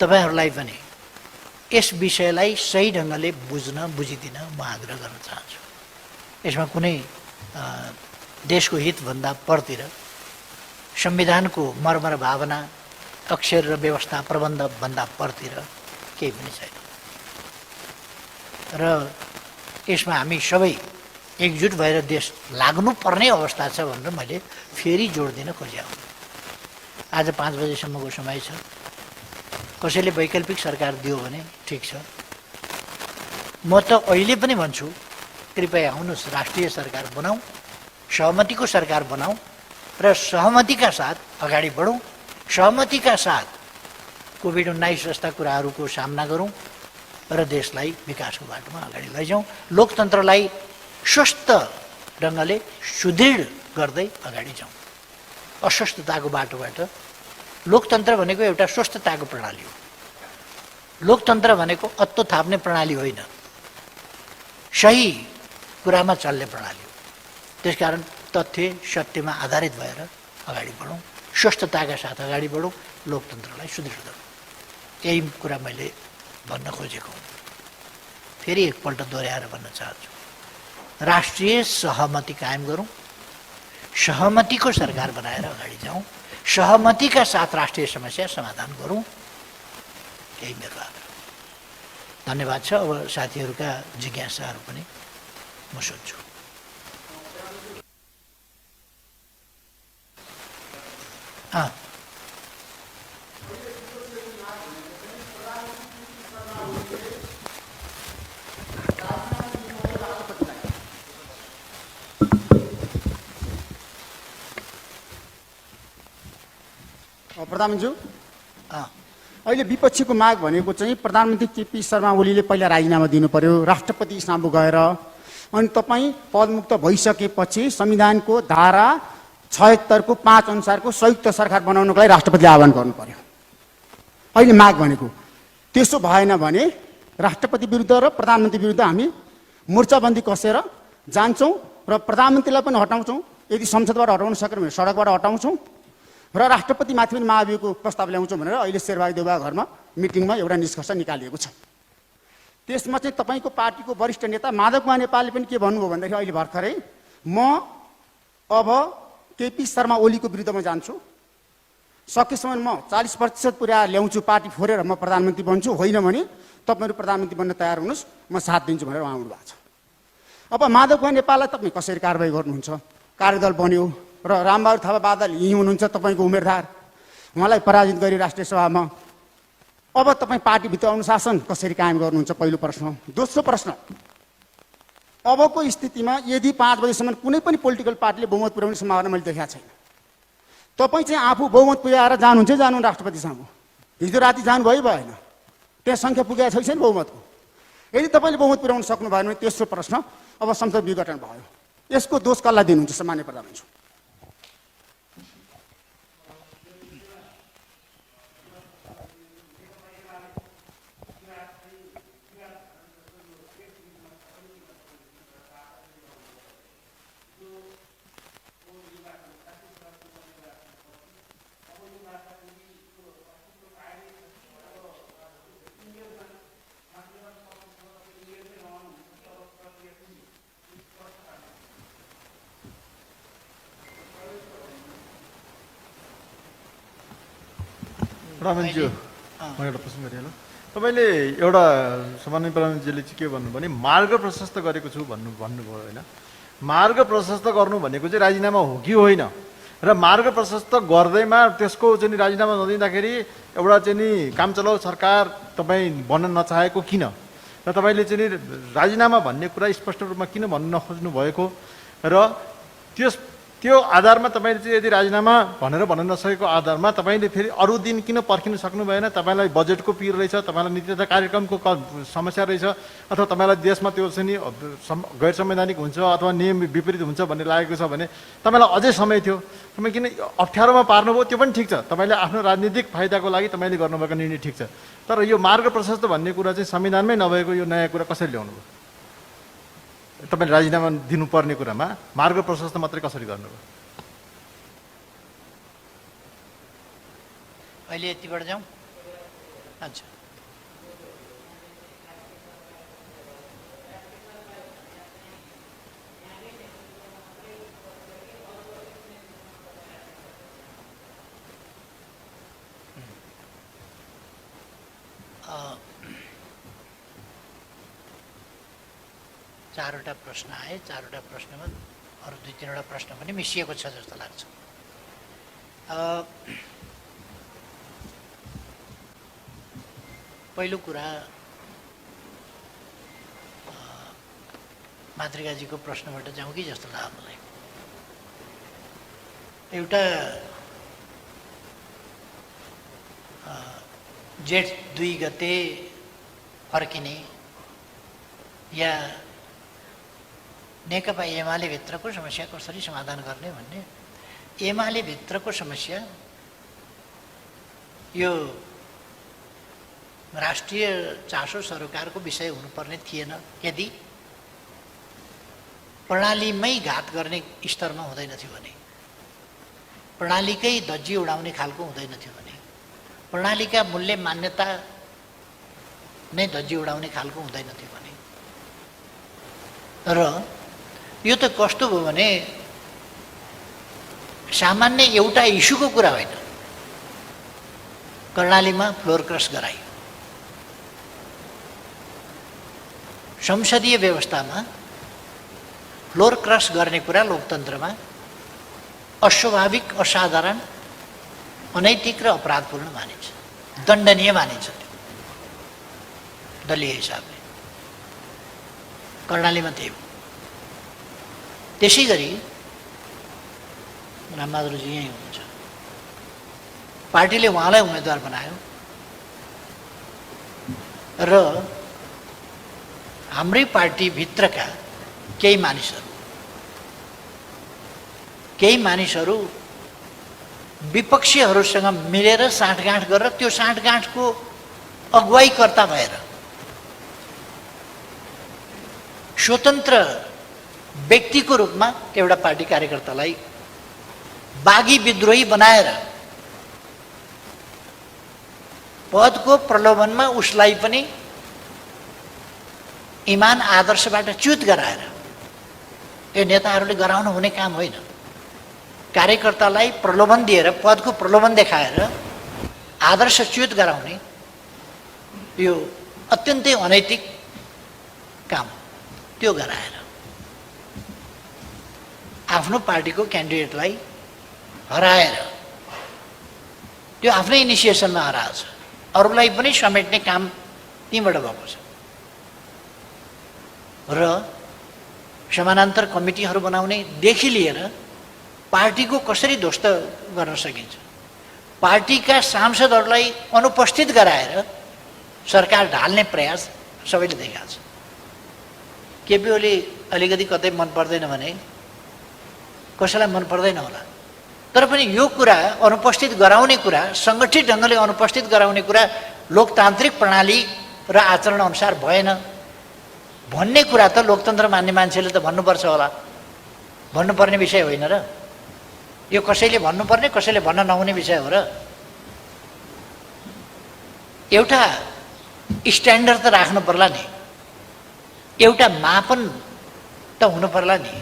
तपाईँहरूलाई पनि यस विषयलाई सही ढङ्गले बुझिदिन म आग्रह गर्न चाहन्छु। यसमा कुनै देशको हितभन्दा परतिर संविधानको मर्म र भावना, अक्षर र व्यवस्था प्रबन्ध भन्दा परतिर केही पनि छैन। र यसमा हामी सबै एकजुट भएर देश लाग्नुपर्ने अवस्था छ भनेर मैले फेरि जोड दिन खोजेँ। आज 5 बजेसम्मको समय छ। कसैले वैकल्पिक सरकार दियो भने ठिक छ। म त अहिले पनि भन्छु, कृपया आउनुहोस्, राष्ट्रिय सरकार बनाऊ, सहमतिको सरकार बनाऊ र सहमतिका साथ अगाडि बढौँ, सहमतिका साथ कोभिड-19 जस्ता कुराहरूको सामना गरौँ र देशलाई विकासको बाटोमा अगाडि लैजाउँ, लोकतन्त्रलाई स्वस्थ ढङ्गले सुदृढ गर्दै अगाडि जाउँ। अस्वस्थताको बाटोबाट, लोकतन्त्र भनेको एउटा स्वस्थताको प्रणाली हो। लोकतन्त्र भनेको अत्तो थाप्ने प्रणाली होइन, सही कुरामा चल्ने प्रणाली हो। त्यसकारण तथ्य सत्यमा आधारित भएर अगाडि बढौँ, स्वस्थताका साथ अगाडि बढौँ, लोकतन्त्रलाई सुदृढ गरौँ। यही कुरा मैले भन्न खोजेको हुँ। फेरि एकपल्ट दोहोऱ्याएर भन्न चाहन्छु, राष्ट्रिय सहमति कायम गरौँ, सहमतिको सरकार बनाएर अगाडि जाउँ, सहमतिका साथ राष्ट्रिय समस्या समाधान गरौँ। यही मेरो आग्रह। धन्यवाद छ। अब साथीहरूका जिज्ञासाहरू पनि म सोध्छु। प्रधानमन्त्री, अहिले विपक्षीको माग भनेको चाहिँ प्रधानमन्त्री केपी शर्मा ओलीले पहिला राजीनामा दिनु पर्यो, राष्ट्रपति सामु गएर, अनि तपाईँ पदमुक्त भइसकेपछि संविधानको धारा 76 को 5 अनुसारको संयुक्त सरकार बनाउनको लागि राष्ट्रपतिले आह्वान गर्नु पर्यो। अहिले माग भनेको त्यसो भएन भने राष्ट्रपति विरुद्ध र प्रधानमन्त्री विरुद्ध हामी मोर्चाबन्दी कसेर जान्छौँ र प्रधानमन्त्रीलाई पनि हटाउँछौँ, यदि संसदबाट हटाउन सकेन भने सडकबाट हटाउँछौँ र राष्ट्रपतिमाथि पनि महाभियोगको प्रस्ताव ल्याउँछौँ भनेर अहिले शेरबहादुर देउवा घरमा मिटिङमा एउटा निष्कर्ष निकालिएको छ। त्यसमा चाहिँ तपाईँको पार्टीको वरिष्ठ नेता माधव कुमार नेपालले पनि के भन्नुभयो भन्दाखेरि अहिले भर्खरै म अब केपी शर्मा ओलीको विरुद्धमा जान्छु, सकेसम्म म 40% पुर्याएर ल्याउँछु, पार्टी फोरेर म प्रधानमन्त्री बन्छु, होइन भने तपाईँहरू प्रधानमन्त्री बन्न तयार हुनुहोस्, म साथ दिन्छु भनेर उहाँ आउनु भएको छ। अब माधव कुमार नेपाललाई तपाईँ कसरी कारबाही गर्नुहुन्छ? कार्यदल बन्यो र रामबहादुर थापा बादल यहीँ हुनुहुन्छ, तपाईँको उम्मेदवार, उहाँलाई पराजित गरी राष्ट्रिय सभामा। अब तपाईँ पार्टीभित्र अनुशासन कसरी कायम गर्नुहुन्छ? पहिलो प्रश्न। दोस्रो प्रश्न, अबको स्थितिमा यदि 5 बजेसम्म कुनै पनि पोलिटिकल पार्टीले बहुमत पुर्याउने सम्भावना मैले देखाएको छैन, तपाईँ चाहिँ आफू बहुमत पुर्याएर जानुहुन्छ जानु राष्ट्रपति सामु? हिजो राति जानुभयो भएन? त्यहाँ सङ्ख्या पुगेको छैन बहुमतको। यदि तपाईँले बहुमत पुर्याउन सक्नु भएन भने तेस्रो प्रश्न, अब संसद विघटन भयो, यसको दोष कसलाई दिनुहुन्छ सामान्य प्रधानमन्त्री? प्रधानमन्त्री, म एउटा प्रश्न गरिहालौँ। तपाईँले एउटा सामान्य प्रधानमन्त्रीले चाहिँ के भन्नु भने मार्ग प्रशस्त गरेको छु भन्नुभयो होइन? मार्ग प्रशस्त गर्नु भनेको चाहिँ राजीनामा हो कि होइन? र मार्ग प्रशस्त गर्दैमा त्यसको चाहिँ राजीनामा नदिँदाखेरि एउटा चाहिँ नि काम चलाउ सरकार तपाईँ बन्न नचाहेको किन? र तपाईँले चाहिँ राजीनामा भन्ने कुरा स्पष्ट रूपमा किन भन्नु नखोज्नु भएको? र त्यो आधारमा तपाईँले चाहिँ यदि राजीनामा भनेर भन्न नसकेको आधारमा तपाईँले फेरि अरू दिन किन पर्खिन सक्नु भएन? तपाईँलाई बजेटको पिर रहेछ, तपाईँलाई नीति तथा कार्यक्रमको समस्या रहेछ, अथवा तपाईँलाई देशमा त्यो चाहिँ नि गैर संवैधानिक हुन्छ अथवा नियम विपरीत हुन्छ भन्ने लागेको छ भने तपाईँलाई अझै समय थियो, तपाईँ किन अप्ठ्यारोमा पार्नुभयो? त्यो पनि ठिक छ, तपाईँले आफ्नो राजनीतिक फाइदाको लागि तपाईँले गर्नुभएको निर्णय ठिक छ, तर यो मार्ग प्रशस्त भन्ने कुरा चाहिँ संविधानमै नभएको यो नयाँ कुरा कसरी ल्याउनु भयो? तपाईँले राजीनामा दिनुपर्ने कुरामा मार्ग प्रशस्त मात्रै कसरी गर्नुभयो? अहिले यतिबाट जाउँ। अच्छा, चारवटा प्रश्न आए। चारवटा प्रश्नमा अरू 2-3वटा प्रश्न पनि मिसिएको छ जस्तो लाग्छ। पहिलो कुरा मातृकाजीको प्रश्नबाट जाउँ कि जस्तो लाग्यो मलाई। एउटा जेठ 2 गते फर्किने या नेकपा एमाले भित्रको समस्या कसरी समाधान गर्ने भन्ने, एमाले भित्रको समस्या यो राष्ट्रिय चासो सरकारको विषय हुनुपर्ने थिएन यदि प्रणालीमै घात गर्ने स्तरमा हुँदैनथ्यो भने, प्रणालीकै धज्जी उडाउने खालको हुँदैनथ्यो भने, प्रणालीका मूल्य मान्यता नै धज्जी उडाउने खालको हुँदैनथ्यो भने। र यो त कस्तो भयो भने सामान्य एउटा इस्युको कुरा होइन, कर्णालीमा फ्लोर क्रस गरायो। संसदीय व्यवस्थामा फ्लोर क्रस गर्ने कुरा लोकतन्त्रमा अस्वाभाविक, असाधारण, अनैतिक र अपराधपूर्ण मानिन्छ, दण्डनीय मानिन्छ त्यो दलीय हिसाबले। कर्णालीमा त्यही हो। त्यसै गरी रामबहादुरजी यहीँ हुनुहुन्छ, पार्टीले उहाँलाई उम्मेदवार बनायो र हाम्रै पार्टीभित्रका केही मानिसहरू विपक्षीहरूसँग मिलेर साँठगाँठ गरेर त्यो साँठगाँठको अगुवाईकर्ता भएर स्वतन्त्र व्यक्तिको रूपमा एउटा पार्टी कार्यकर्तालाई बागी विद्रोही बनाएर पदको प्रलोभनमा उसलाई पनि इमान आदर्शबाट च्युत गराएर, यो नेताहरूले गराउनु हुने काम होइन। कार्यकर्तालाई प्रलोभन दिएर, पदको प्रलोभन देखाएर आदर्श च्युत गराउने यो अत्यन्तै अनैतिक काम, त्यो गराएर आफ्नो पार्टीको क्यान्डिडेटलाई हराएर त्यो आफ्नै इनिसिएसनमा हराएछ, अरूलाई पनि समेट्ने काम त्यहीँबाट भएको छ। र समानान्तर कमिटीहरू बनाउनेदेखि लिएर पार्टीको कसरी ध्वस्त गर्न सकिन्छ, पार्टीका सांसदहरूलाई अनुपस्थित गराएर सरकार ढाल्ने प्रयास सबैले देखाएको छ। केपी ओली अलिकति कतै मन पर्दैन भने कसैलाई मन पर्दैन होला, तर पनि यो कुरा अनुपस्थित गराउने कुरा, सङ्गठित ढङ्गले अनुपस्थित गराउने कुरा लोकतान्त्रिक प्रणाली र आचरण अनुसार भएन भन्ने कुरा त लोकतन्त्र मान्ने मान्छेले त भन्नुपर्छ होला, भन्नुपर्ने विषय होइन र? यो कसैले भन्नुपर्ने, कसैले भन्न नहुने विषय हो र? एउटा स्ट्यान्डर्ड त राख्नु पर्ला नि, एउटा मापन त हुनु पर्ला नि।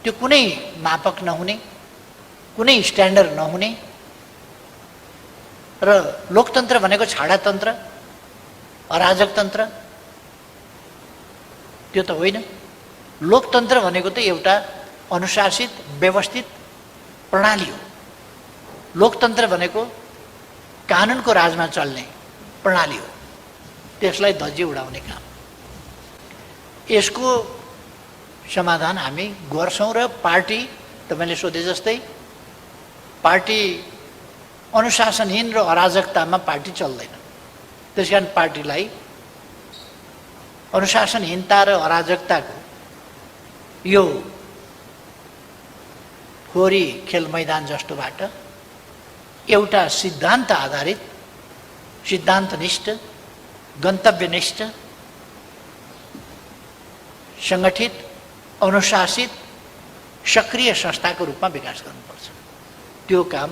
त्यो कुनै मापक नहुने, कुनै स्ट्यान्डर्ड नहुने र लोकतन्त्र भनेको छाडातन्त्र, अराजकतन्त्र त्यो त होइन। लोकतन्त्र भनेको त एउटा अनुशासित, व्यवस्थित प्रणाली हो। लोकतन्त्र भनेको कानुनको राजमा चल्ने प्रणाली हो, त्यसलाई धज्जी उडाउने काम। यसको समाधान हामी गर्छौँ र पार्टी, तपाईँले सोधे जस्तै, पार्टी अनुशासनहीन र अराजकतामा पार्टी चल्दैन। त्यस कारण पार्टीलाई अनुशासनहीनता र अराजकताको यो फोहोरी खेल मैदान जस्तोबाट एउटा सिद्धान्त आधारित, सिद्धान्तनिष्ठ, गन्तव्यनिष्ठ, सङ्गठित, अनुशासित, सक्रिय संस्थाको रूपमा विकास गर्नुपर्छ। त्यो काम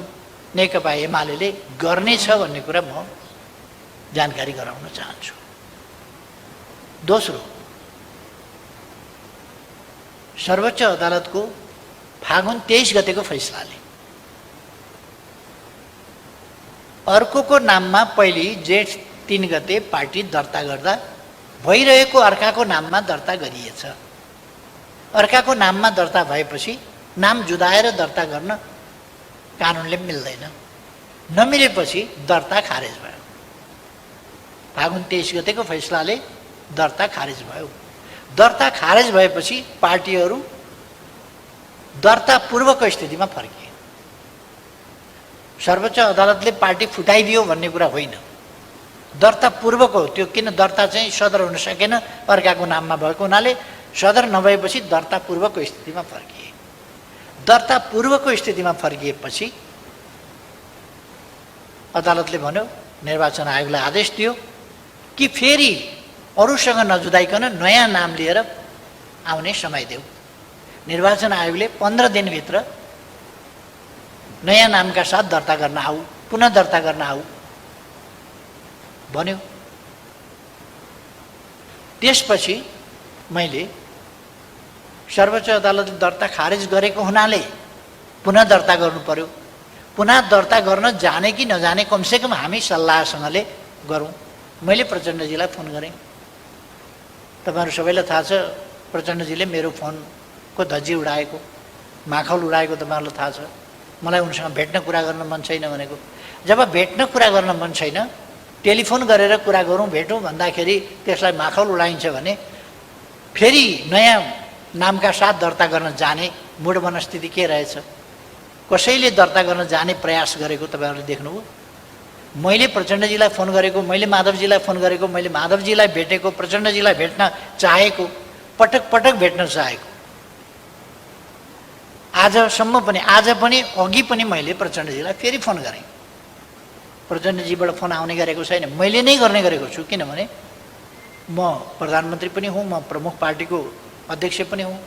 नेकपा एमाले गर्नेछ भन्ने कुरा म जानकारी गराउन चाहन्छु। दोस्रो, सर्वोच्च अदालतको फागुन 23 गतेको फैसलाले अर्कोको नाममा पहिले जेठ 3 गते पार्टी दर्ता गर्दा भइरहेको अर्काको नाममा दर्ता गरिएछ। अर्काको नाममा दर्ता भएपछि नाम जुदाएर दर्ता गर्न कानुनले मिल्दैन। नमिलेपछि दर्ता खारेज भयो। फागुन 23 गतेको फैसलाले दर्ता खारेज भयो। दर्ता खारेज भएपछि पार्टीहरू दर्ता पूर्वको स्थितिमा फर्किए। सर्वोच्च अदालतले पार्टी फुटाइदियो भन्ने कुरा होइन, दर्ता पूर्वको त्यो, किन दर्ता चाहिँ सदर हुन सकेन अर्काको नाममा भएको हुनाले सदर नभएपछि दर्ता पूर्वको स्थितिमा फर्किए। दर्ता पूर्वको स्थितिमा फर्किएपछि अदालतले भन्यो, निर्वाचन आयोगलाई आदेश दियो कि फेरि अरूसँग नजुदाइकन नयाँ नाम लिएर आउने समय देऊ। निर्वाचन आयोगले 15 दिनभित्र नयाँ नामका साथ दर्ता गर्न आऊ, पुनः दर्ता गर्न आऊ भन्यो। त्यसपछि मैले सर्वोच्च अदालतले दर्ता खारेज गरेको हुनाले पुनः दर्ता गर्नु पर्यो। पुनः दर्ता गर्न जाने कि नजाने कमसेकम हामी सल्लाहसँगले गरौँ। मैले प्रचण्डजीलाई फोन गरेँ। तपाईँहरू सबैलाई थाहा छ, प्रचण्डजीले मेरो फोनको धज्जी उडाएको, माखौल उडाएको तपाईँहरूलाई थाहा छ। मलाई उनसँग भेट्न कुरा गर्न मन छैन भनेको। जब भेट्न कुरा गर्न मन छैन, टेलिफोन गरेर कुरा गरौँ, भेटौँ भन्दाखेरि त्यसलाई माखौल उडाइन्छ भने फेरि नयाँ नामका साथ दर्ता गर्न जाने मूढ मनस्थिति के रहेछ? कसैले दर्ता गर्न जाने प्रयास गरेको तपाईँहरूले देख्नुभयो? मैले प्रचण्डजीलाई फोन गरेको, मैले माधवजीलाई फोन गरेको, मैले माधवजीलाई भेटेको, प्रचण्डजीलाई भेट्न चाहेको, पटक पटक भेट्न चाहेको। आजसम्म पनि, आज पनि, अघि पनि मैले प्रचण्डजीलाई फेरि फोन गरेँ। प्रचण्डजीबाट फोन आउने गरेको छैन, मैले नै गर्ने गरेको छु। किनभने म प्रधानमन्त्री पनि हुँ, म प्रमुख पार्टीको अध्यक्ष पनि हुँ।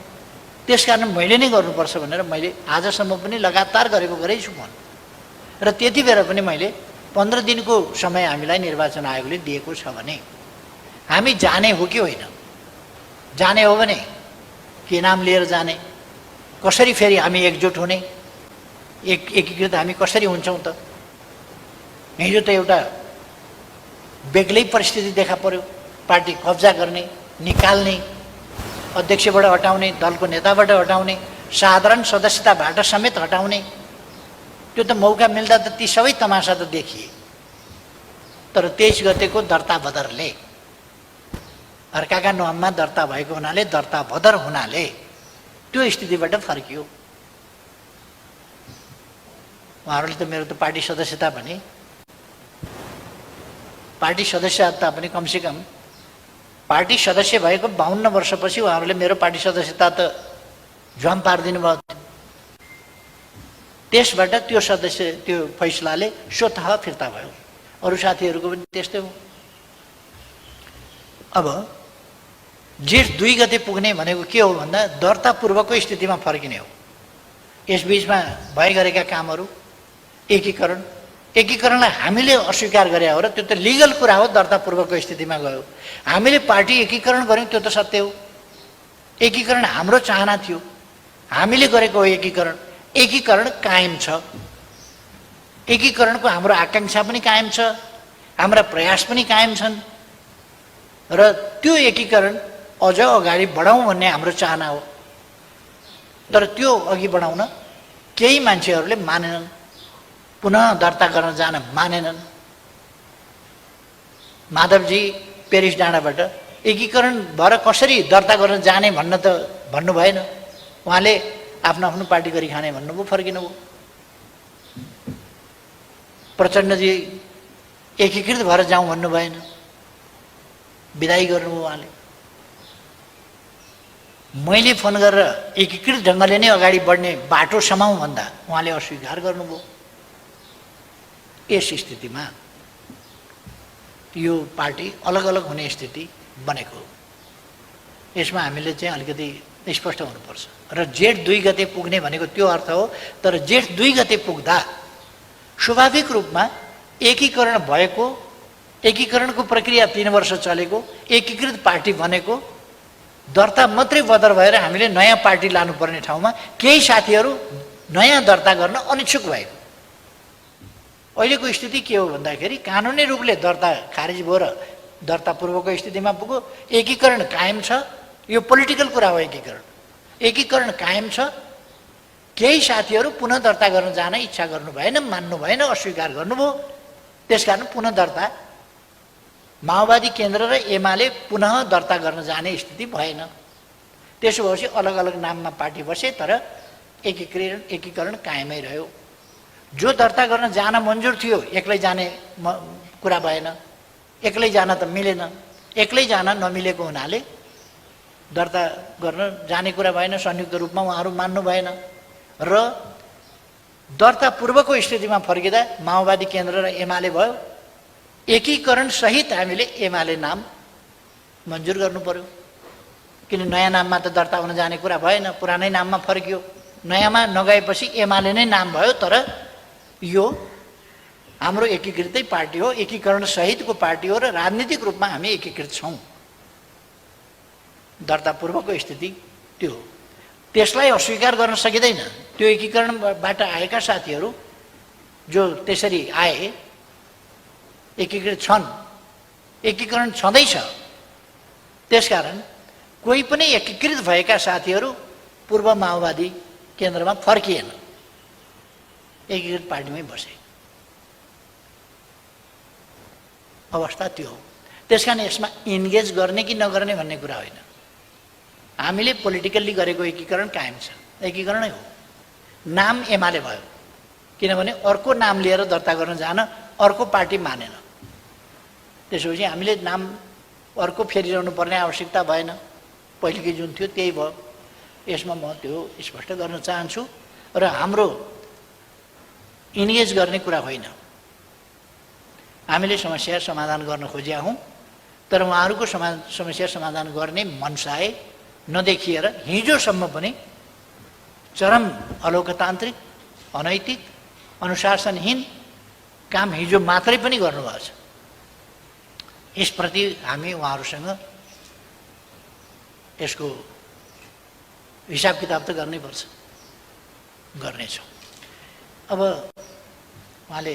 त्यसकारण मैले नै गर्नुपर्छ भनेर मैले आजसम्म पनि लगातार गरेकै छु फोन। र त्यति बेला पनि मैले 15 दिनको समय हामीलाई निर्वाचन आयोगले दिएको छ भने हामी जाने हो कि होइन? जाने हो भने के नाम लिएर जाने? कसरी फेरि हामी एकजुट हुने? एकीकृत हामी कसरी हुन्छौँ त? हिजो त एउटा बेग्लै परिस्थिति देखा पर्यो। पार्टी कब्जा गर्ने, निकाल्ने, अध्यक्षबाट हटाउने, दलको नेताबाट हटाउने, साधारण सदस्यताबाट समेत हटाउने, त्यो त मौका मिल्दा त ती सबै तमासा त देखिए। तर 23 गतेको दर्ता बदरले, अर्काका नाममा दर्ता भएको हुनाले, दर्ता बदर हुनाले त्यो स्थितिबाट फर्कियो। उहाँहरूले त मेरो त पार्टी सदस्यता भने, पार्टी सदस्यता पनि कमसेकम पार्टी सदस्य भएको 52 वर्षपछि उहाँहरूले मेरो पार्टी सदस्यता त झ्वाम पारिदिनु भयो। त्यसबाट त्यो सदस्य, त्यो फैसलाले स्वतः फिर्ता भयो। अरू साथीहरूको पनि त्यस्तै हो। अब जेठ 2 गते पुग्ने भनेको के हो भन्दा दर्ता पूर्वको स्थितिमा फर्किने हो। यसबीचमा भए गरेका कामहरू, एकीकरणलाई हामीले अस्वीकार गरे हो र त्यो त लिगल कुरा हो। दर्ता पूर्वको स्थितिमा गयो। हामीले पार्टी एकीकरण गऱ्यौँ, त्यो त सत्य हो। एकीकरण हाम्रो चाहना थियो, हामीले गरेको हो एकीकरण। एकीकरण कायम छ। एकीकरणको हाम्रो आकाङ्क्षा पनि कायम छ, हाम्रा प्रयास पनि कायम छन् र त्यो एकीकरण अझ अगाडि बढाउँ भन्ने हाम्रो चाहना हो। तर त्यो अघि बढाउन केही मान्छेहरूले मानेनन्, पुनः दर्ता गर्न जान मानेनन्। माधवजी पेरिस डाँडाबाट एकीकरण भएर कसरी दर्ता गर्न जाने भन्नु भएन। उहाँले आफ्नो आफ्नो पार्टी गरी खाने भन्नुभयो, फर्किनुभयो। प्रचण्डजी एकीकृत भएर जाउँ भन्नु भएन, विदाई गर्नुभयो उहाँले। मैले फोन गरेर एकीकृत ढङ्गले नै अगाडि बढ्ने बाटो समाउँ भन्दा उहाँले अस्वीकार गर्नुभयो। यस स्थितिमा यो पार्टी अलग अलग हुने स्थिति बनेको। यसमा हामीले चाहिँ अलिकति स्पष्ट हुनुपर्छ। र जेठ 2 गते पुग्ने भनेको त्यो अर्थ हो। तर जेठ 2 गते पुग्दा स्वाभाविक रूपमा एकीकरण भएको, एकीकरणको प्रक्रिया 3 वर्ष चलेको, एकीकृत पार्टी बनेको, दर्ता मात्रै बदर भएर हामीले नयाँ पार्टी लानुपर्ने ठाउँमा केही साथीहरू नयाँ दर्ता गर्न अनिच्छुक भएको। अहिलेको स्थिति के हो भन्दाखेरि कानुनी रूपले दर्ता खारिज भयो र दर्ता पूर्वको स्थितिमा पुग्यो। एकीकरण कायम छ। यो पोलिटिकल कुरा हो। एकीकरण कायम छ। केही साथीहरू पुनः दर्ता गर्न जान इच्छा गर्नु भएन, मान्नु भएन, अस्वीकार गर्नुभयो। त्यसकारण पुनः दर्ता माओवादी केन्द्र र एमाले पुनः दर्ता गर्न जाने स्थिति भएन। त्यसो भएपछि अलग अलग नाममा पार्टी बसे, तर एकीकरण कायमै रह्यो। जो दर्ता गर्न जान मन्जुर थियो एक्लै जाने कुरा भएन, एक्लै जान त मिलेन। एक्लै जान नमिलेको हुनाले दर्ता गर्न जाने कुरा भएन, संयुक्त रूपमा उहाँहरू मान्नु भएन र दर्ता पूर्वको स्थितिमा फर्किँदा माओवादी केन्द्र र एमाले भयो। एकीकरण सहित हामीले एमाले नाम मन्जुर गर्नु पर्यो, किन नयाँ नाममा त दर्ता हुन जाने कुरा भएन, पुरानै नाममा फर्कियो। नयाँमा नगएपछि एमाले नै नाम भयो, तर यो हाम्रो एकीकृतै पार्टी हो, एकीकरण सहितको पार्टी हो र राजनीतिक रूपमा हामी एकीकृत छौँ। दर्ता पूर्वको स्थिति त्यो हो, त्यसलाई अस्वीकार गर्न सकिँदैन। त्यो एकीकरणबाट आएका साथीहरू जो त्यसरी आए एकीकृत छन्, एकीकरण छँदैछ। त्यसकारण कोही पनि एकीकृत भएका साथीहरू पूर्व माओवादी केन्द्रमा फर्किएन, एकीकृत पार्टीमै बसे। अवस्था त्यो हो। त्यसकारण यसमा इन्गेज गर्ने कि नगर्ने भन्ने कुरा होइन। हामीले पोलिटिकल्ली गरेको एकीकरण कायम छ, एकीकरणै हो। नाम एमाले भयो, किनभने अर्को नाम लिएर दर्ता गर्न जान अर्को पार्टी मानेन। त्यसपछि हामीले नाम अर्को फेरिरहनु पर्ने आवश्यकता भएन, पहिलेकै जुन थियो त्यही भयो। यसमा म त्यो स्पष्ट गर्न चाहन्छु र हाम्रो इन्गेज गर्ने कुरा होइन। हामीले समस्या समाधान गर्न खोजेका हौँ, तर उहाँहरूको समस्या समाधान गर्ने मनसाय नदेखिएर हिजोसम्म पनि चरम अलोकतान्त्रिक, अनैतिक, अनुशासनहीन काम हिजो मात्रै पनि गर्नुभएको छ। यसप्रति हामी उहाँहरूसँग यसको हिसाब किताब त गर्नै पर्छ, गर्नेछौँ। अब उहाँले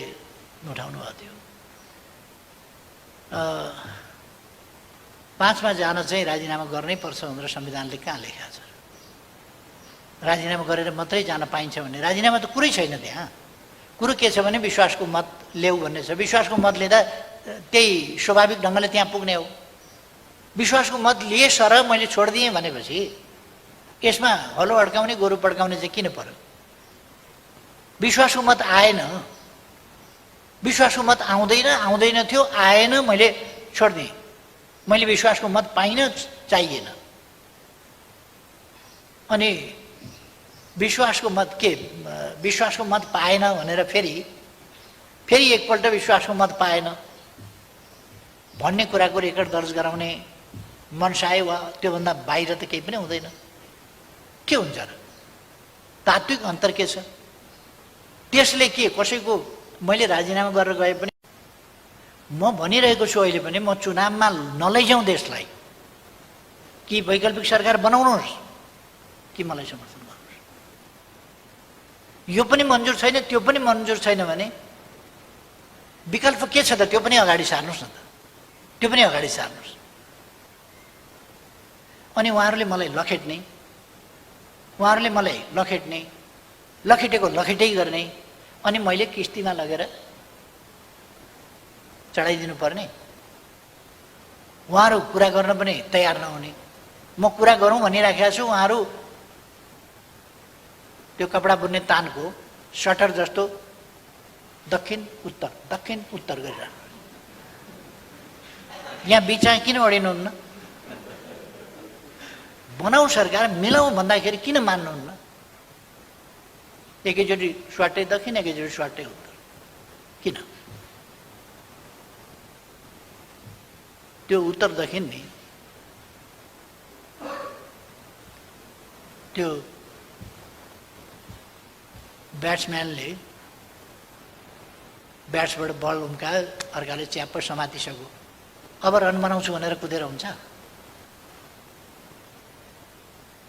उठाउनु भएको थियो 5मा जान चाहिँ राजीनामा गर्नै पर्छ भनेर संविधानले कहाँ लेखेको छ? राजीनामा गरेर मात्रै जान पाइन्छ भन्ने राजीनामा त कुरै छैन त्यहाँ। कुरो के छ भने विश्वासको मत ल्याऊ भन्ने छ। विश्वासको मत लिँदा त्यही स्वाभाविक ढङ्गले त्यहाँ पुग्ने हो। विश्वासको मत लिए सर मैले छोडिदिएँ भनेपछि यसमा हलो अड्काउने गोरु पड्काउने चाहिँ किन पर्यो? विश्वासको मत आएन, विश्वासको मत आउँदैन थियो, आएन, मैले छोडिदिएँ। मैले विश्वासको मत पाइनँ, चाहिएन। अनि विश्वासको मत के, विश्वासको मत पाएन भनेर फेरि एकपल्ट विश्वासको मत पाएन भन्ने कुराको रेकर्ड दर्ज गराउने मनसाय वा त्योभन्दा बाहिर त केही पनि हुँदैन। के हुन्छ र? तात्विक अन्तर के छ? त्यसले के कसैको, मैले राजीनामा गरेर गए पनि म भनिरहेको छु अहिले पनि, म चुनावमा नलैजाउँ देशलाई, कि वैकल्पिक सरकार बनाउनुहोस् कि मलाई समर्थन गर्नुहोस्। यो पनि मन्जुर छैन, त्यो पनि मन्जुर छैन भने विकल्प के छ त? त्यो पनि अगाडि सार्नुहोस् न त, त्यो पनि अगाडि सार्नुहोस्। अनि उहाँहरूले मलाई लखेट्ने, उहाँहरूले मलाई लखेट्ने, लखेटेको लखेटै गर्ने, अनि मैले किस्तीमा लगेर चढाइदिनु पर्ने। उहाँहरू कुरा गर्न पनि तयार नहुने। म कुरा गरौँ भनिराखेको छु, उहाँहरू त्यो कपडा बुन्ने तानको सटर जस्तो दक्षिण उत्तर गरिरहनु। यहाँ बिचमा किन अडिनुहुन्न? बनाऊ सरकार, मिलाउँ भन्दाखेरि किन मान्नुहुन्न? एकैचोटि स्वाटै दक्षिण, एकैचोटि स्वाटै उत्तर, किन? त्यो उत्तर दक्षिण नि त्यो ब्याट्सम्यानले ब्याट्सबाट बल उम्कायो, अर्काले च्याप्प समातिसक्यो, अब रन बनाउँछु भनेर कुदेर हुन्छ?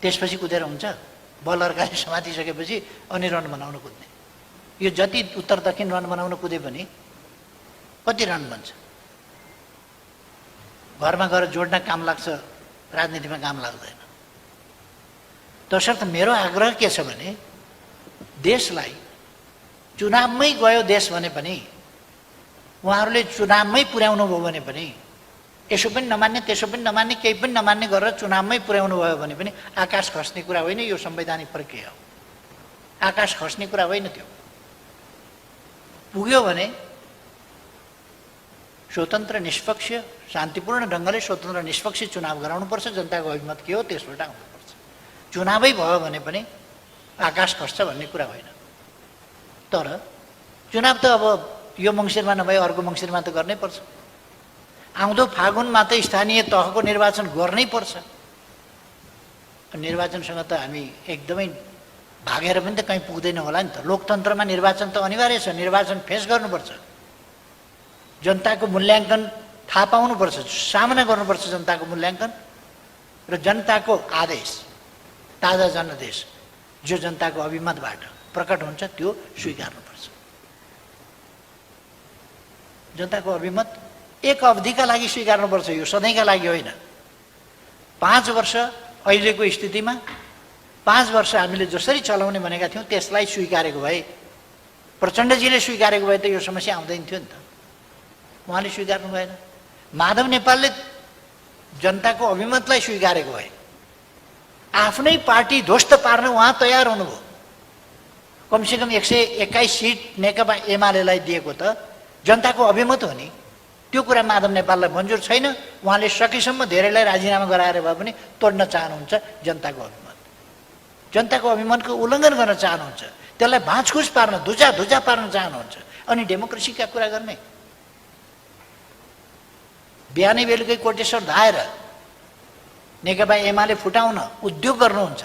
त्यसपछि कुदेर हुन्छ? बल अर्काले समातिसकेपछि अनि रन बनाउन कुद्ने। यो जति उत्तर दक्षिण रन बनाउन कुदे पनि कति रन बन्छ? घरमा गएर जोड्न काम लाग्छ, राजनीतिमा काम लाग्दैन। तसर्थ मेरो आग्रह के छ भने देशलाई, चुनावमै गयो देश भने पनि, उहाँहरूले चुनावमै पुर्याउनु भयो भने पनि यसो पनि नमान्ने त्यसो पनि नमान्ने केही पनि नमान्ने गरेर चुनावमै पुर्याउनु भयो भने पनि आकाश खस्ने कुरा होइन, यो संवैधानिक प्रक्रिया हो। आकाश खस्ने कुरा होइन त्यो। पुग्यो भने स्वतन्त्र निष्पक्ष शान्तिपूर्ण ढङ्गले स्वतन्त्र निष्पक्ष चुनाव गराउनुपर्छ। जनताको अभिमत के हो त्यसबाट आउनुपर्छ। चुनावै भयो भने पनि आकाश खस्छ भन्ने कुरा होइन। तर चुनाव त अब यो मङ्सिरमा नभए अर्को मङ्सिरमा त गर्नै पर्छ। आउँदो फागुनमा त स्थानीय तहको निर्वाचन गर्नै पर्छ। निर्वाचनसँग त हामी एकदमै भागेर पनि त कहीँ पुग्दैन होला नि त। लोकतन्त्रमा निर्वाचन त अनिवार्य छ। निर्वाचन फेस गर्नुपर्छ। जनताको मूल्याङ्कन थाहा पाउनुपर्छ, सामना गर्नुपर्छ जनताको मूल्याङ्कन र जनताको आदेश, ताजा जनादेश जो जनताको अभिमतबाट प्रकट हुन्छ त्यो स्वीकार्नुपर्छ। जनताको अभिमत एक अवधिका लागि स्वीकार्नुपर्छ, यो सधैँका लागि होइन। 5 वर्ष अहिलेको स्थितिमा 5 वर्ष हामीले जसरी चलाउने भनेका थियौँ त्यसलाई स्वीकारेको भए, प्रचण्डजीले स्वीकारेको भए त यो समस्या आउँदैन थियो नि त। उहाँले स्वीकार्नु भएन। माधव नेपालले जनताको अभिमतलाई स्वीकारेको भए आफ्नै पार्टी ध्वस्त पार्न उहाँ तयार हुनुभयो। कमसेकम 121 सिट नेकपा एमालेलाई दिएको त जनताको अभिमत हो नि। त्यो कुरा माधव नेपाललाई मन्जुर छैन। उहाँले सकेसम्म धेरैलाई राजीनामा गराएर भए पनि तोड्न चाहनुहुन्छ जनताको अभिमत। जनताको अभिमतको उल्लङ्घन गर्न चाहनुहुन्छ, त्यसलाई भाँचखुस पार्न, धुजा पार्न चाहनुहुन्छ। अनि डेमोक्रेसीका कुरा गर्ने, बिहानै बेलुकै कोटेश्वर धाएर नेकपा एमाले फुटाउन उद्योग गर्नुहुन्छ।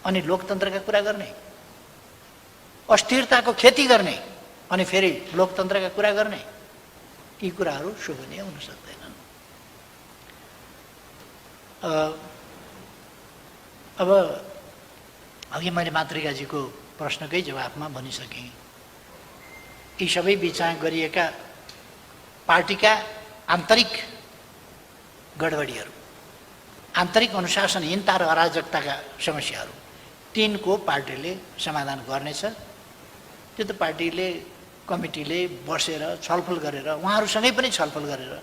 अनि लोकतन्त्रका कुरा गर्ने, अस्थिरताको खेती गर्ने, अनि फेरि लोकतन्त्रका कुरा गर्ने, यी कुराहरू शोभनीय हुन सक्दैनन्। अब अघि मैले मातृकाजीको प्रश्नकै जवाफमा भनिसकेँ। यी सबै विचार गरिएका पार्टीका आन्तरिक गडबडीहरू, आन्तरिक अनुशासनहीनता र अराजकताका समस्याहरू तिनको पार्टीले समाधान गर्नेछ। त्यो त पार्टीले, कमिटीले बसेर छलफल गरेर, उहाँहरूसँगै पनि छलफल गरेर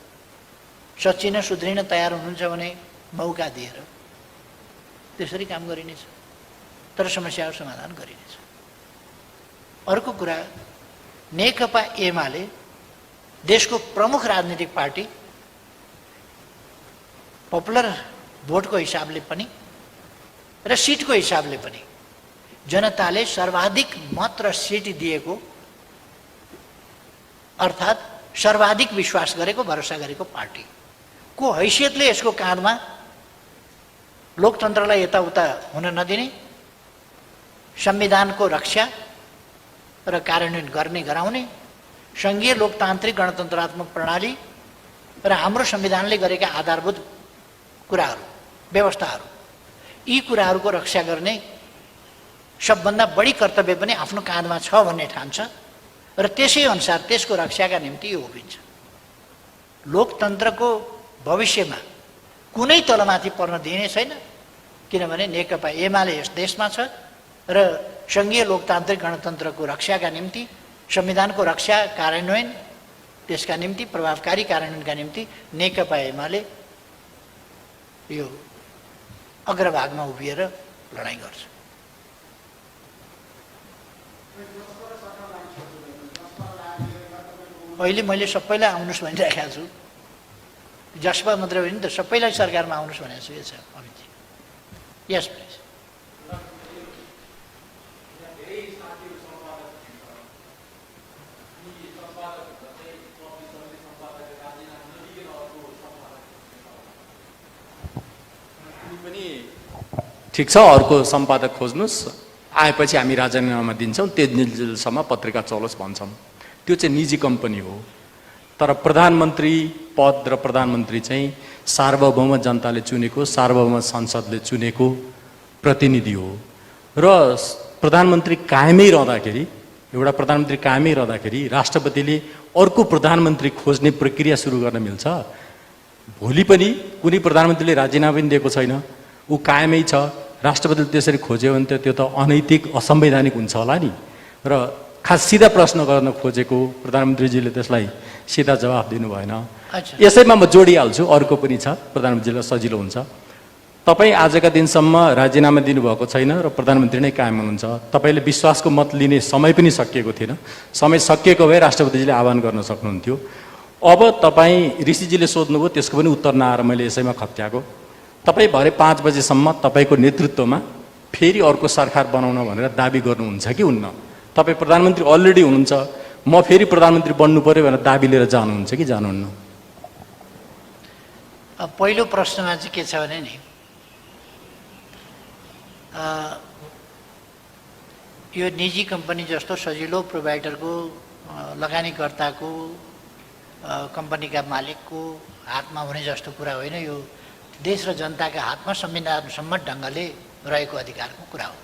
सच्चिन सुध्रिन तयार हुनुहुन्छ भने मौका दिएर त्यसरी काम गरिनेछ। तर समस्याहरू समाधान गरिनेछ। अर्को कुरा, नेकपा एमाले देशको प्रमुख राजनीतिक पार्टी, पपुलर भोटको हिसाबले पनि र सिटको हिसाबले पनि जनताले सर्वाधिक मत र सिट दिएको, अर्थात् सर्वाधिक विश्वास गरेको, भरोसा गरेको पार्टीको हैसियतले यसको काँधमा लोकतन्त्रलाई यताउता हुन नदिने, संविधानको रक्षा र कार्यान्वयन गर्ने गराउने, सङ्घीय लोकतान्त्रिक गणतन्त्रात्मक प्रणाली र हाम्रो संविधानले गरेका आधारभूत कुराहरू, व्यवस्थाहरू, यी कुराहरूको रक्षा गर्ने सबभन्दा बढी कर्तव्य पनि आफ्नो काँधमा छ भन्ने ठान्छ र त्यसै अनुसार त्यसको रक्षाका निम्ति यो उभिन्छ। लोकतन्त्रको भविष्यमा कुनै तलमाथि पर्न दिने छैन, किनभने नेकपा एमाले यस देशमा छ र सङ्घीय लोकतान्त्रिक गणतन्त्रको रक्षाका निम्ति, संविधानको रक्षा, कार्यान्वयन, त्यसका निम्ति, प्रभावकारी कार्यान्वयनका निम्ति नेकपा एमाले यो अग्रभागमा उभिएर लडाइँ गर्छ। अहिले मैले सबैलाई आउनुहोस् भनिरहेको छु। जसपा मात्रै होइन त सबैलाई सरकारमा आउनुहोस् भनेको छु। छ अमितजी, यस प्लिज। ठिक छ, अर्को सम्पादक खोज्नुहोस्, आएपछि हामी राजीनामा दिन्छौँ, त्यतिसम्म पत्रिका चलोस् भन्छौँ। त्यो चाहिँ निजी कम्पनी हो। तर प्रधानमन्त्री पद र प्रधानमन्त्री चाहिँ सार्वभौम जनताले चुनेको, सार्वभौम संसदले चुनेको प्रतिनिधि हो। र प्रधानमन्त्री कायमै रहँदाखेरि, एउटा प्रधानमन्त्री कायमै रहँदाखेरि राष्ट्रपतिले अर्को प्रधानमन्त्री खोज्ने प्रक्रिया सुरु गर्न मिल्छ। भोलि पनि कुनै प्रधानमन्त्रीले राजीनामा पनि दिएको छैन, ऊ कायमै छ, राष्ट्रपतिले त्यसरी खोज्यो भने त त्यो त अनैतिक, असंवैधानिक हुन्छ होला नि। र खास सिधा प्रश्न गर्न खोजेको, प्रधानमन्त्रीजीले त्यसलाई सिधा जवाफ दिनु भएन। अच्छा। यसैमा म जोडिहाल्छु, अर्को पनि छ, प्रधानमन्त्रीलाई सजिलो हुन्छ। तपाईँ आजका दिनसम्म राजीनामा दिनुभएको छैन र प्रधानमन्त्री नै कायम हुनुहुन्छ। तपाईँले विश्वासको मत लिने समय पनि सकिएको थिएन। समय सकिएको भए राष्ट्रपतिजीले आह्वान गर्न सक्नुहुन्थ्यो। अब तपाईँ ऋषिजीले सोध्नुभयो, त्यसको पनि उत्तर नआएर मैले यसैमा खत्याएको। तपाईँ भरे 5 बजेसम्म तपाईँको नेतृत्वमा फेरि अर्को सरकार बनाउन भनेर दाबी गर्नुहुन्छ कि हुन्न? तपाईँ प्रधानमन्त्री अलरेडी हुनुहुन्छ, म फेरि प्रधानमन्त्री बन्नु पर्यो भनेर दाबी लिएर जानुहुन्छ कि जानुहुन्न? पहिलो प्रश्नमा चाहिँ के छ भने नि, यो निजी कम्पनी जस्तो सजिलो प्रोभाइडरको, लगानीकर्ताको, कम्पनीका मालिकको हातमा हुने जस्तो कुरा होइन। यो देश र जनताका हातमा संविधान सम्मत ढङ्गले रहेको अधिकारको कुरा हो।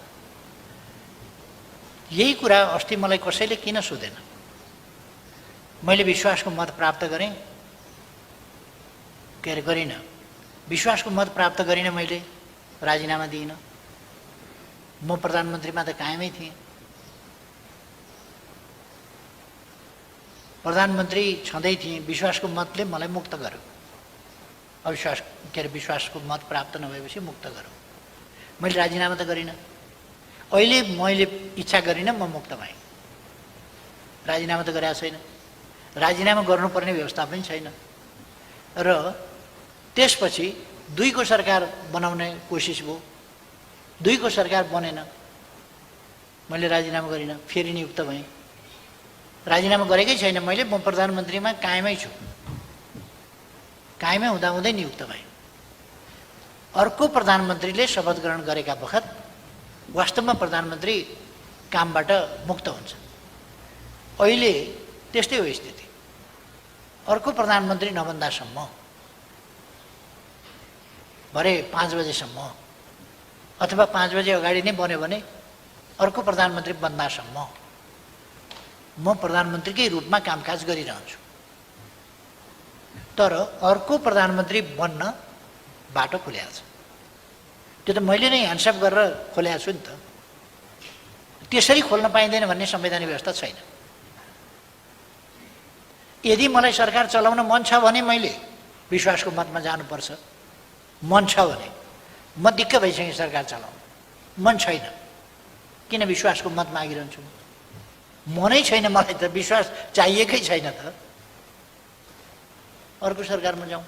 यही कुरा अस्ति मलाई कसैले किन सोधेन? मैले विश्वासको मत प्राप्त गरेँ, के अरे गरिनँ, विश्वासको मत प्राप्त गरिनँ, मैले राजीनामा दिइनँ। म प्रधानमन्त्रीमा त कायमै थिएँ। प्रधानमन्त्री छँदै थिएँ, विश्वासको मतले मलाई मुक्त गर्यो। अविश्वास के अरे विश्वासको मत प्राप्त नभएपछि मुक्त गर्यो। मैले राजीनामा त गरिनँ। अहिले मैले इच्छा गरिनँ, म मुक्त भएँ। राजीनामा त गरेको छैन। राजीनामा गर्नुपर्ने व्यवस्था पनि छैन। र त्यसपछि 2 को सरकार बनाउने कोसिस भयो, 2 को सरकार बनेन। मैले राजीनामा गरिनँ, फेरि नियुक्त भएँ। राजीनामा गरेकै छैन मैले, म प्रधानमन्त्रीमा कायमै छु। कायमै हुँदाहुँदै नियुक्त भएँ। अर्को प्रधानमन्त्रीले शपथ ग्रहण गरेका बखत वास्तवमा प्रधानमन्त्री कामबाट मुक्त हुन्छ। अहिले त्यस्तै हो स्थिति। अर्को प्रधानमन्त्री नबन्दासम्म, भरे 5 बजेसम्म अथवा 5 बजे अगाडि नै बन्यो भने अर्को प्रधानमन्त्री बन्दासम्म म प्रधानमन्त्रीकै रूपमा कामकाज गरिरहन्छु। तर अर्को प्रधानमन्त्री बन्न बाटो खोलेको छ। त्यो त मैले नै ह्यान्डसअप गरेर खोलेको छु नि त। त्यसरी खोल्न पाइँदैन भन्ने संवैधानिक व्यवस्था छैन। यदि मलाई सरकार चलाउन मन छ भने मैले विश्वासको मतमा जानुपर्छ। मन छ भने म दिक्क भइसकेँ सरकार चलाउन, मन छैन, किन विश्वासको मत मागिरहन्छु? मनै छैन मलाई त, विश्वास चाहिएकै छैन त। अर्को सरकारमा जाउँ,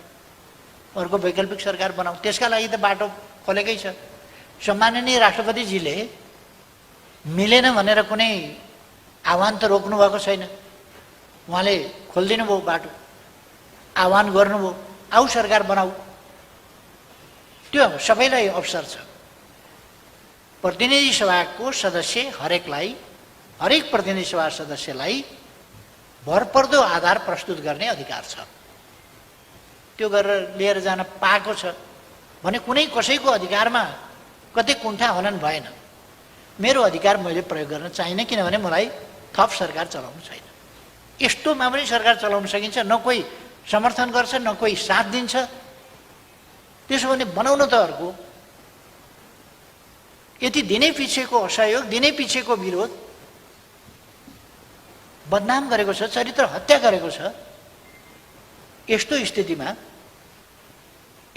अर्को वैकल्पिक सरकार बनाऊ। त्यसका लागि त बाटो खोलेकै छ। सम्माननीय राष्ट्रपतिजीले मिलेन भनेर कुनै आह्वान त रोक्नु भएको छैन। उहाँले खोलिदिनु भयो बाटो, आह्वान गर्नुभयो, आऊ सरकार बनाऊ। त्यो सबैलाई अवसर छ। प्रतिनिधि सभाको सदस्य हरेक प्रतिनिधि सभा सदस्यलाई भरपर्दो आधार प्रस्तुत गर्ने अधिकार छ। त्यो गरेर लिएर जान पाएको छ भने कुनै कसैको अधिकारमा कतै कुण्ठा हुन भएन। मेरो अधिकार मैले प्रयोग गर्न चाहिनँ, किनभने मलाई थप सरकार चलाउनु छैन। यस्तोमा पनि सरकार चलाउन सकिन्छ। न कोही समर्थन गर्छ, न कोही साथ दिन्छ। त्यसो भने बनाउन त अर्को। यति दिनै पिछेको असहयोग, दिनै पिछेको विरोध, बदनाम गरेको छ, चरित्र हत्या गरेको छ। यस्तो स्थितिमा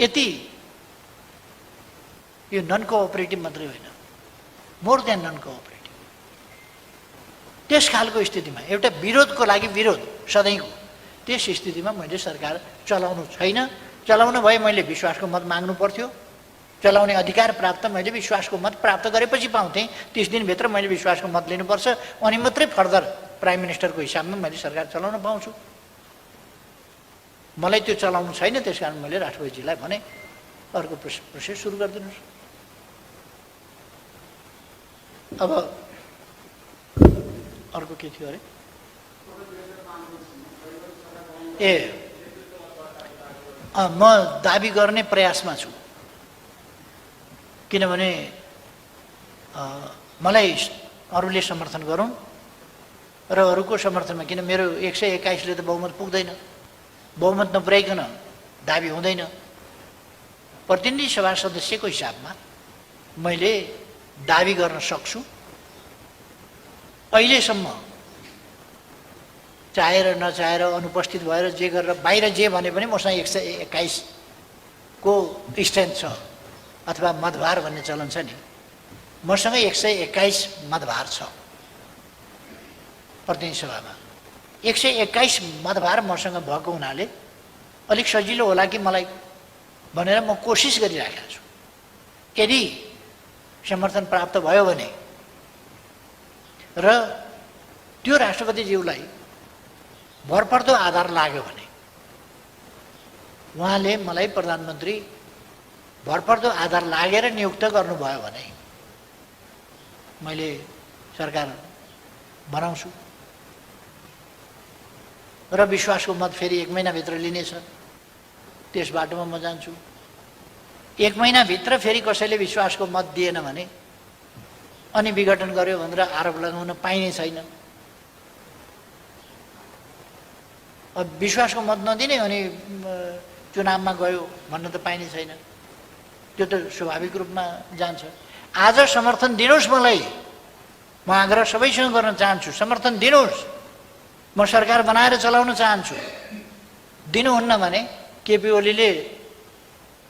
यति यो नन कोअपरेटिभ मात्रै होइन, मोर देन नन कोअपरेटिभ, त्यस खालको स्थितिमा एउटा विरोधको लागि विरोध सधैँको, त्यस स्थितिमा मैले सरकार चलाउनु छैन। चलाउनु भए मैले विश्वासको मत माग्नु पर्थ्यो। चलाउने अधिकार प्राप्त मैले विश्वासको मत प्राप्त गरेपछि पाउँथेँ। 30 दिनभित्र मैले विश्वासको मत लिनुपर्छ, अनि मात्रै फर्दर प्राइम मिनिस्टरको हिसाबमा मैले सरकार चलाउन पाउँछु। मलाई त्यो चलाउनु छैन, त्यस कारण मैले राष्ट्रपतिजीलाई भने अर्को प्रोसेस सुरु गरिदिनुहोस्। अब अर्को के थियो अरे? म दाबी गर्ने प्रयासमा छु, किनभने मलाई अरूले समर्थन गरौँ र अरूको समर्थनमा, किन मेरो 121ले त बहुमत पुग्दैन। बहुमत नपुर्याइकन दाबी हुँदैन। प्रतिनिधि सभा सदस्यको हिसाबमा मैले दाबी गर्न सक्छु। अहिलेसम्म चाहेर नचाहेर अनुपस्थित भएर जे गरेर बाहिर जे भने पनि मसँग 121 को स्ट्रेन्थ छ अथवा मतभार भन्ने चलन छ नि, मसँग 121 मतभार छ प्रतिनिधि सभामा। 121 मतभार मसँग भएको हुनाले अलिक सजिलो होला कि मलाई भनेर म कोसिस गरिरहेको छु। यदि समर्थन प्राप्त भयो भने र त्यो राष्ट्रपतिज्यूलाई भरपर्दो आधार लाग्यो भने उहाँले मलाई प्रधानमन्त्री भरपर्दो आधार लागेर नियुक्त गर्नुभयो भने मैले सरकार बनाउँछु र विश्वासको मत फेरि 1 महिनाभित्र लिनेछ, त्यस बाटोमा म जान्छु। 1 महिनाभित्र फेरि कसैले विश्वासको मत दिएन भने अनि विघटन गर्यो भनेर आरोप लगाउन पाइने छैन। अब विश्वासको मत नदिने अनि चुनावमा गयो भन्न त पाइने छैन, त्यो त स्वाभाविक रूपमा जान्छ। आज समर्थन दिनुहोस् मलाई, म आग्रह सबैसँग गर्न चाहन्छु, समर्थन दिनुहोस्, म सरकार बनाएर चलाउन चाहन्छु। दिनुहुन्न भने केपी ओलीले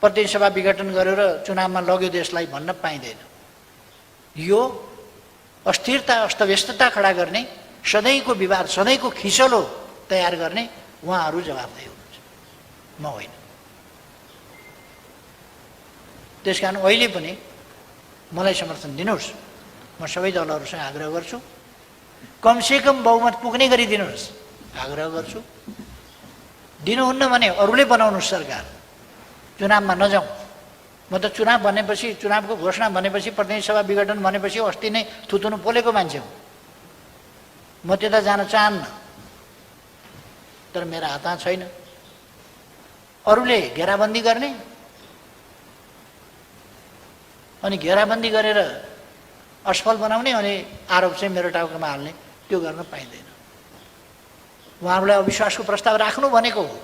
प्रतिनिधि सभा विघटन गरेर चुनावमा लग्यो देशलाई भन्न पाइँदैन। यो अस्थिरता अस्तव्यस्तता खडा गर्ने, सधैँको विवाद सधैँको खिसलो तयार गर्ने उहाँहरू जवाफदेही हुनुहुन्छ, म होइन। त्यसकारण अहिले पनि मलाई समर्थन दिनुहोस्, म सबै दलहरूसँग आग्रह गर्छु। कमसेकम बहुमत पुग्ने गरी दिनुहोस् आग्रह गर्छु। दिनुहुन्न भने अरूले बनाउनुहोस् सरकार, चुनावमा नजाउँ। म त चुनाव भनेपछि, चुनावको घोषणा भनेपछि, प्रतिनिधि सभा विघटन भनेपछि अस्ति नै थुतुनु पोलेको मान्छे हुँ। म त्यता जान चाहन्न, तर मेरो हातमा छैन। अरूले घेराबन्दी गर्ने अनि घेराबन्दी गरेर असफल बनाउने अनि आरोप चाहिँ मेरो टाउकोमा हाल्ने, त्यो गर्न पाइँदैन। उहाँहरूलाई अविश्वासको प्रस्ताव राख्नु भनेको हो,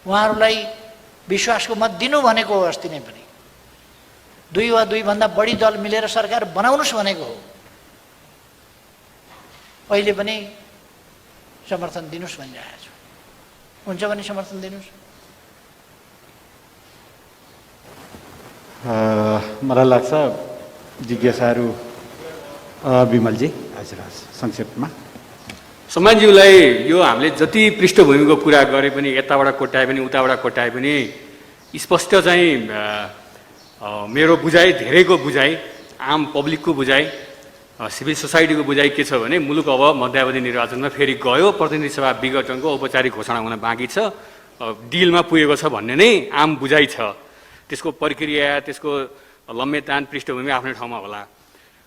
उहाँहरूलाई विश्वासको मत दिनु भनेको हो। अस्ति नै पनि 2 वा 2 भन्दा बढी दल मिलेर सरकार बनाउनुहोस् भनेको हो। अहिले पनि समर्थन दिनुहोस् भनिरहेको छु। हुन्छ भने समर्थन दिनुहोस्। मलाई लाग्छ जिज्ञासाहरू विमलजी, हजुर संक्षेपमा। सम्मानज्यूलाई यो हामीले जति पृष्ठभूमिको कुरा गरे पनि, यताबाट कोट्याए पनि उताबाट कोट्याए पनि स्पष्ट चाहिँ मेरो बुझाइ, धेरैको बुझाइ, आम पब्लिकको बुझाइ, सिभिल सोसाइटीको बुझाइ के छ भने मुलुक अब मध्यावधि निर्वाचनमा फेरि गयो, प्रतिनिधि सभा विघटनको औपचारिक घोषणा हुन बाँकी छ, डिलमा पुगेको छ भन्ने नै आम बुझाइ छ। त्यसको प्रक्रिया, त्यसको लम्बेतान, पृष्ठभूमि आफ्नै ठाउँमा होला।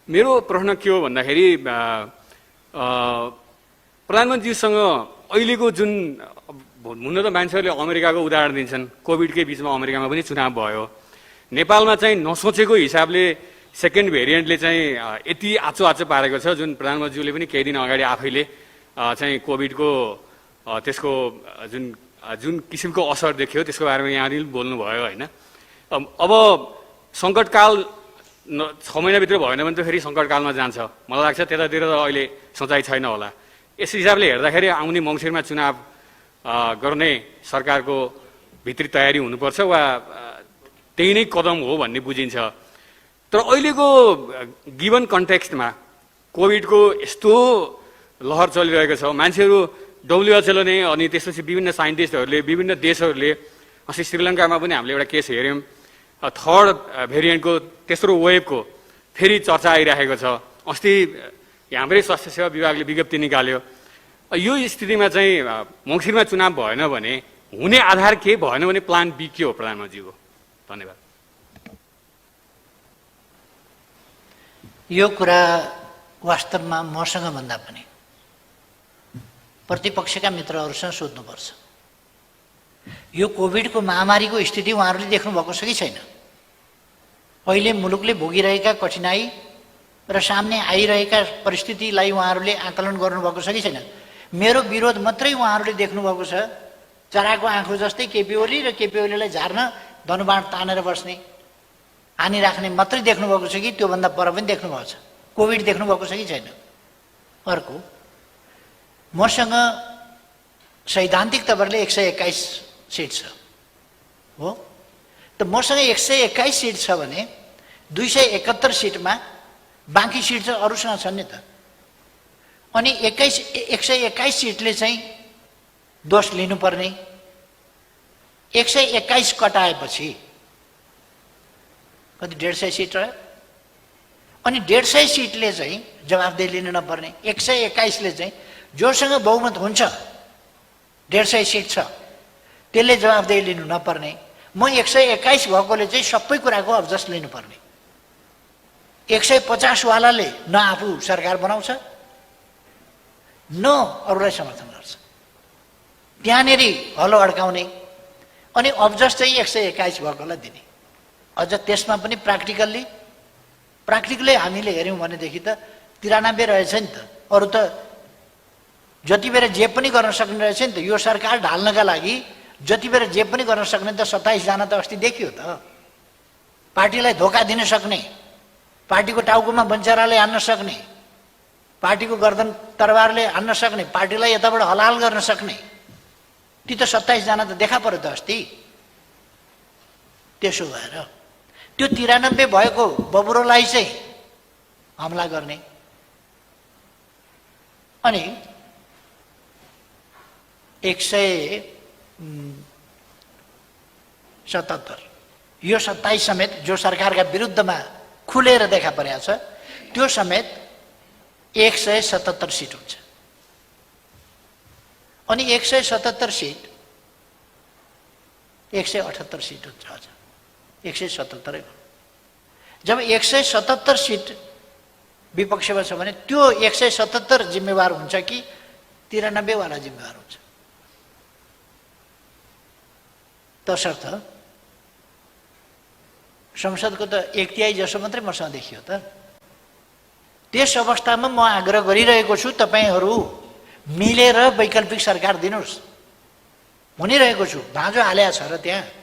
मेरो प्रश्न के हो भन्दाखेरि प्रधानमन्त्रीसँग अहिलेको जुन, हुन त मान्छेहरूले अमेरिकाको उदाहरण दिन्छन्, कोभिडकै बिचमा अमेरिकामा पनि चुनाव भयो। नेपालमा चाहिँ नसोचेको हिसाबले सेकेन्ड भेरिएन्टले चाहिँ यति आचो पारेको छ, जुन प्रधानमन्त्रीले पनि केही दिन अगाडि आफैले चाहिँ कोभिडको त्यसको जुन किसिमको असर देखियो त्यसको बारेमा यहाँले बोल्नुभयो होइन। अब सङ्कटकाल 6 महिनाभित्र भएन भने त फेरि सङ्कटकालमा जान्छ। मलाई लाग्छ त्यतातिर त अहिले सोचाइ छैन होला। यस हिसाबले हेर्दाखेरि आउने मङ्सिरमा चुनाव गर्ने सरकारको भित्री तयारी हुनुपर्छ वा त्यही नै कदम हो भन्ने बुझिन्छ। तर अहिलेको गिभन कन्टेक्स्टमा कोभिडको यस्तो लहर चलिरहेको छ, मान्छेहरू WHO नै अनि त्यसपछि विभिन्न साइन्टिस्टहरूले, विभिन्न देशहरूले, अस्ति श्रीलङ्कामा पनि हामीले एउटा केस हेऱ्यौँ, थर्ड भेरिएन्टको, तेस्रो वेभको फेरि चर्चा आइरहेको छ। अस्ति हाम्रै स्वास्थ्य सेवा विभागले विज्ञप्ति निकाल्यो। यो स्थितिमा चाहिँ मङ्सिरमा चुनाव भएन भने हुने आधार के, भएन भने प्लान बी के हो प्रधानमन्त्रीको? धन्यवाद। यो कुरा वास्तवमा मसँग भन्दा पनि प्रतिपक्षका मित्रहरूसँग सोध्नुपर्छ। यो कोभिडको महामारीको स्थिति उहाँहरूले देख्नुभएको छ कि छैन? अहिले मुलुकले भोगिरहेका कठिनाई र सामने आइरहेका परिस्थितिलाई उहाँहरूले आकलन गर्नुभएको छ कि छैन? मेरो विरोध मात्रै उहाँहरूले देख्नुभएको छ, चराको आँखो जस्तै केपी ओली र केपी ओलीलाई झार्न धनुबाण तानेर बस्ने, हानि राख्ने मात्रै देख्नुभएको छ कि त्योभन्दा पर पनि देख्नुभएको छ? कोभिड देख्नुभएको छ कि छैन? अर्को, मसँग सैद्धान्तिक तपाईँहरूले 121 सिट छ हो, त मसँग 121 सिट छ भने 271 सिटमा बाँकी सिट चाहिँ अरूसँग छन् नि त। अनि 121 सिटले चाहिँ दोष लिनुपर्ने, 121 कटाएपछि कति 150 सिट रह्यो। अनि 150 सिटले चाहिँ जवाफदेही लिनु नपर्ने, 121 ले चाहिँ जोसँग बहुमत हुन्छ 150 सिट छ त्यसले जवाफदेही लिनु नपर्ने, म 121 भएकोले चाहिँ सबै कुराको अब्जस्ट लिनुपर्ने। 150 वालाले न आफू सरकार बनाउँछ न अरूलाई समर्थन गर्छ, त्यहाँनेरि हलो अड्काउने, अनि अब्जस्ट चाहिँ 121 भएकोलाई दिने। अझ त्यसमा पनि प्र्याक्टिकल्ली हामीले हेऱ्यौँ भनेदेखि त 93 रहेछ नि त। अरू त जति बेर जे पनि गर्न सक्ने रहेछ नि त। यो सरकार ढाल्नका लागि जति बेर जे पनि गर्न सक्ने त 27 जना त अस्ति देखियो त। पार्टीलाई धोका दिन सक्ने, पार्टीको टाउकोमा बन्चराले हान्न सक्ने, पार्टीको गर्दन तरबारले हान्न सक्ने, पार्टीलाई यताबाट हलाल गर्न सक्ने, ती त 27 जना त देखा पर्यो त अस्ति। त्यसो भएर त्यो 93 भएको बबुरोलाई चाहिँ हमला गर्ने। अनि 177 यो 27 समेत जो सरकारका विरुद्धमा खुलेर देखा परेको छ त्यो समेत 177 सिट हुन्छ। अनि 177 सिट 178 सिट हुन्छ। हजुर 177 जब 177 सिट विपक्षमा छ भने त्यो 177 जिम्मेवार हुन्छ कि 93 वाला जिम्मेवार हुन्छ। तसर्थ संसदको त 1/3 जसो मात्रै मसँग देखियो त। त्यस अवस्थामा म आग्रह गरिरहेको छु तपाईहरू मिलेर वैकल्पिक सरकार दिनुस् भनिरहेको छु। भाँजो हालेको छ र त्यहाँ।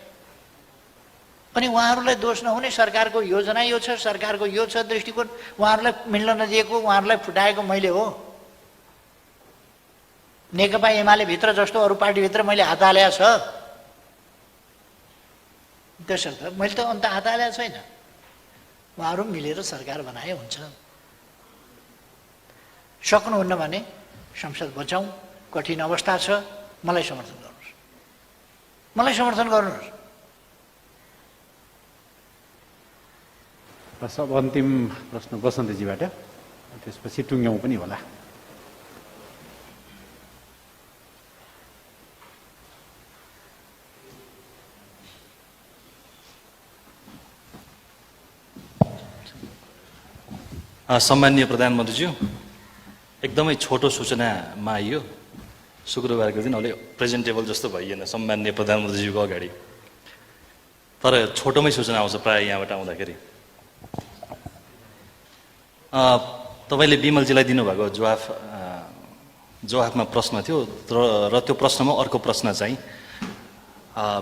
अनि उहाँहरूलाई दोष नहुने, सरकारको योजना यो छ, सरकारको यो छ दृष्टिकोण, उहाँहरूलाई मिल्न नदिएको, उहाँहरूलाई फुटाएको मैले हो। नेकपा एमाले भित्र जस्तो अरू पार्टीभित्र मैले हात हालेको छ। त्यसर्थ मैले त अन्त हात हालेको छैन। उहाँहरू मिलेर सरकार बनाए हुन्छ। सक्नुहुन्न भने संसद बचाउँ, कठिन अवस्था छ, मलाई समर्थन गर्नुहोस्, मलाई समर्थन गर्नुहोस्। अब अन्तिम प्रश्न बसन्तजीबाट, त्यसपछि टुङ्ग्यौँ पनि होला। सम्माननीय प्रधानमन्त्रीज्यू, एकदमै छोटो सूचनामा आइयो। शुक्रबारको दिन अलि प्रेजेन्टेबल जस्तो भइएन सम्माननीय प्रधानमन्त्रीज्यूको अगाडि, तर छोटोमै सूचना आउँछ प्रायः यहाँबाट आउँदाखेरि। तपाईँले बिमलजीलाई दिनुभएको जवाफमा प्रश्न थियो र त्यो प्रश्नमा अर्को प्रश्न चाहिँ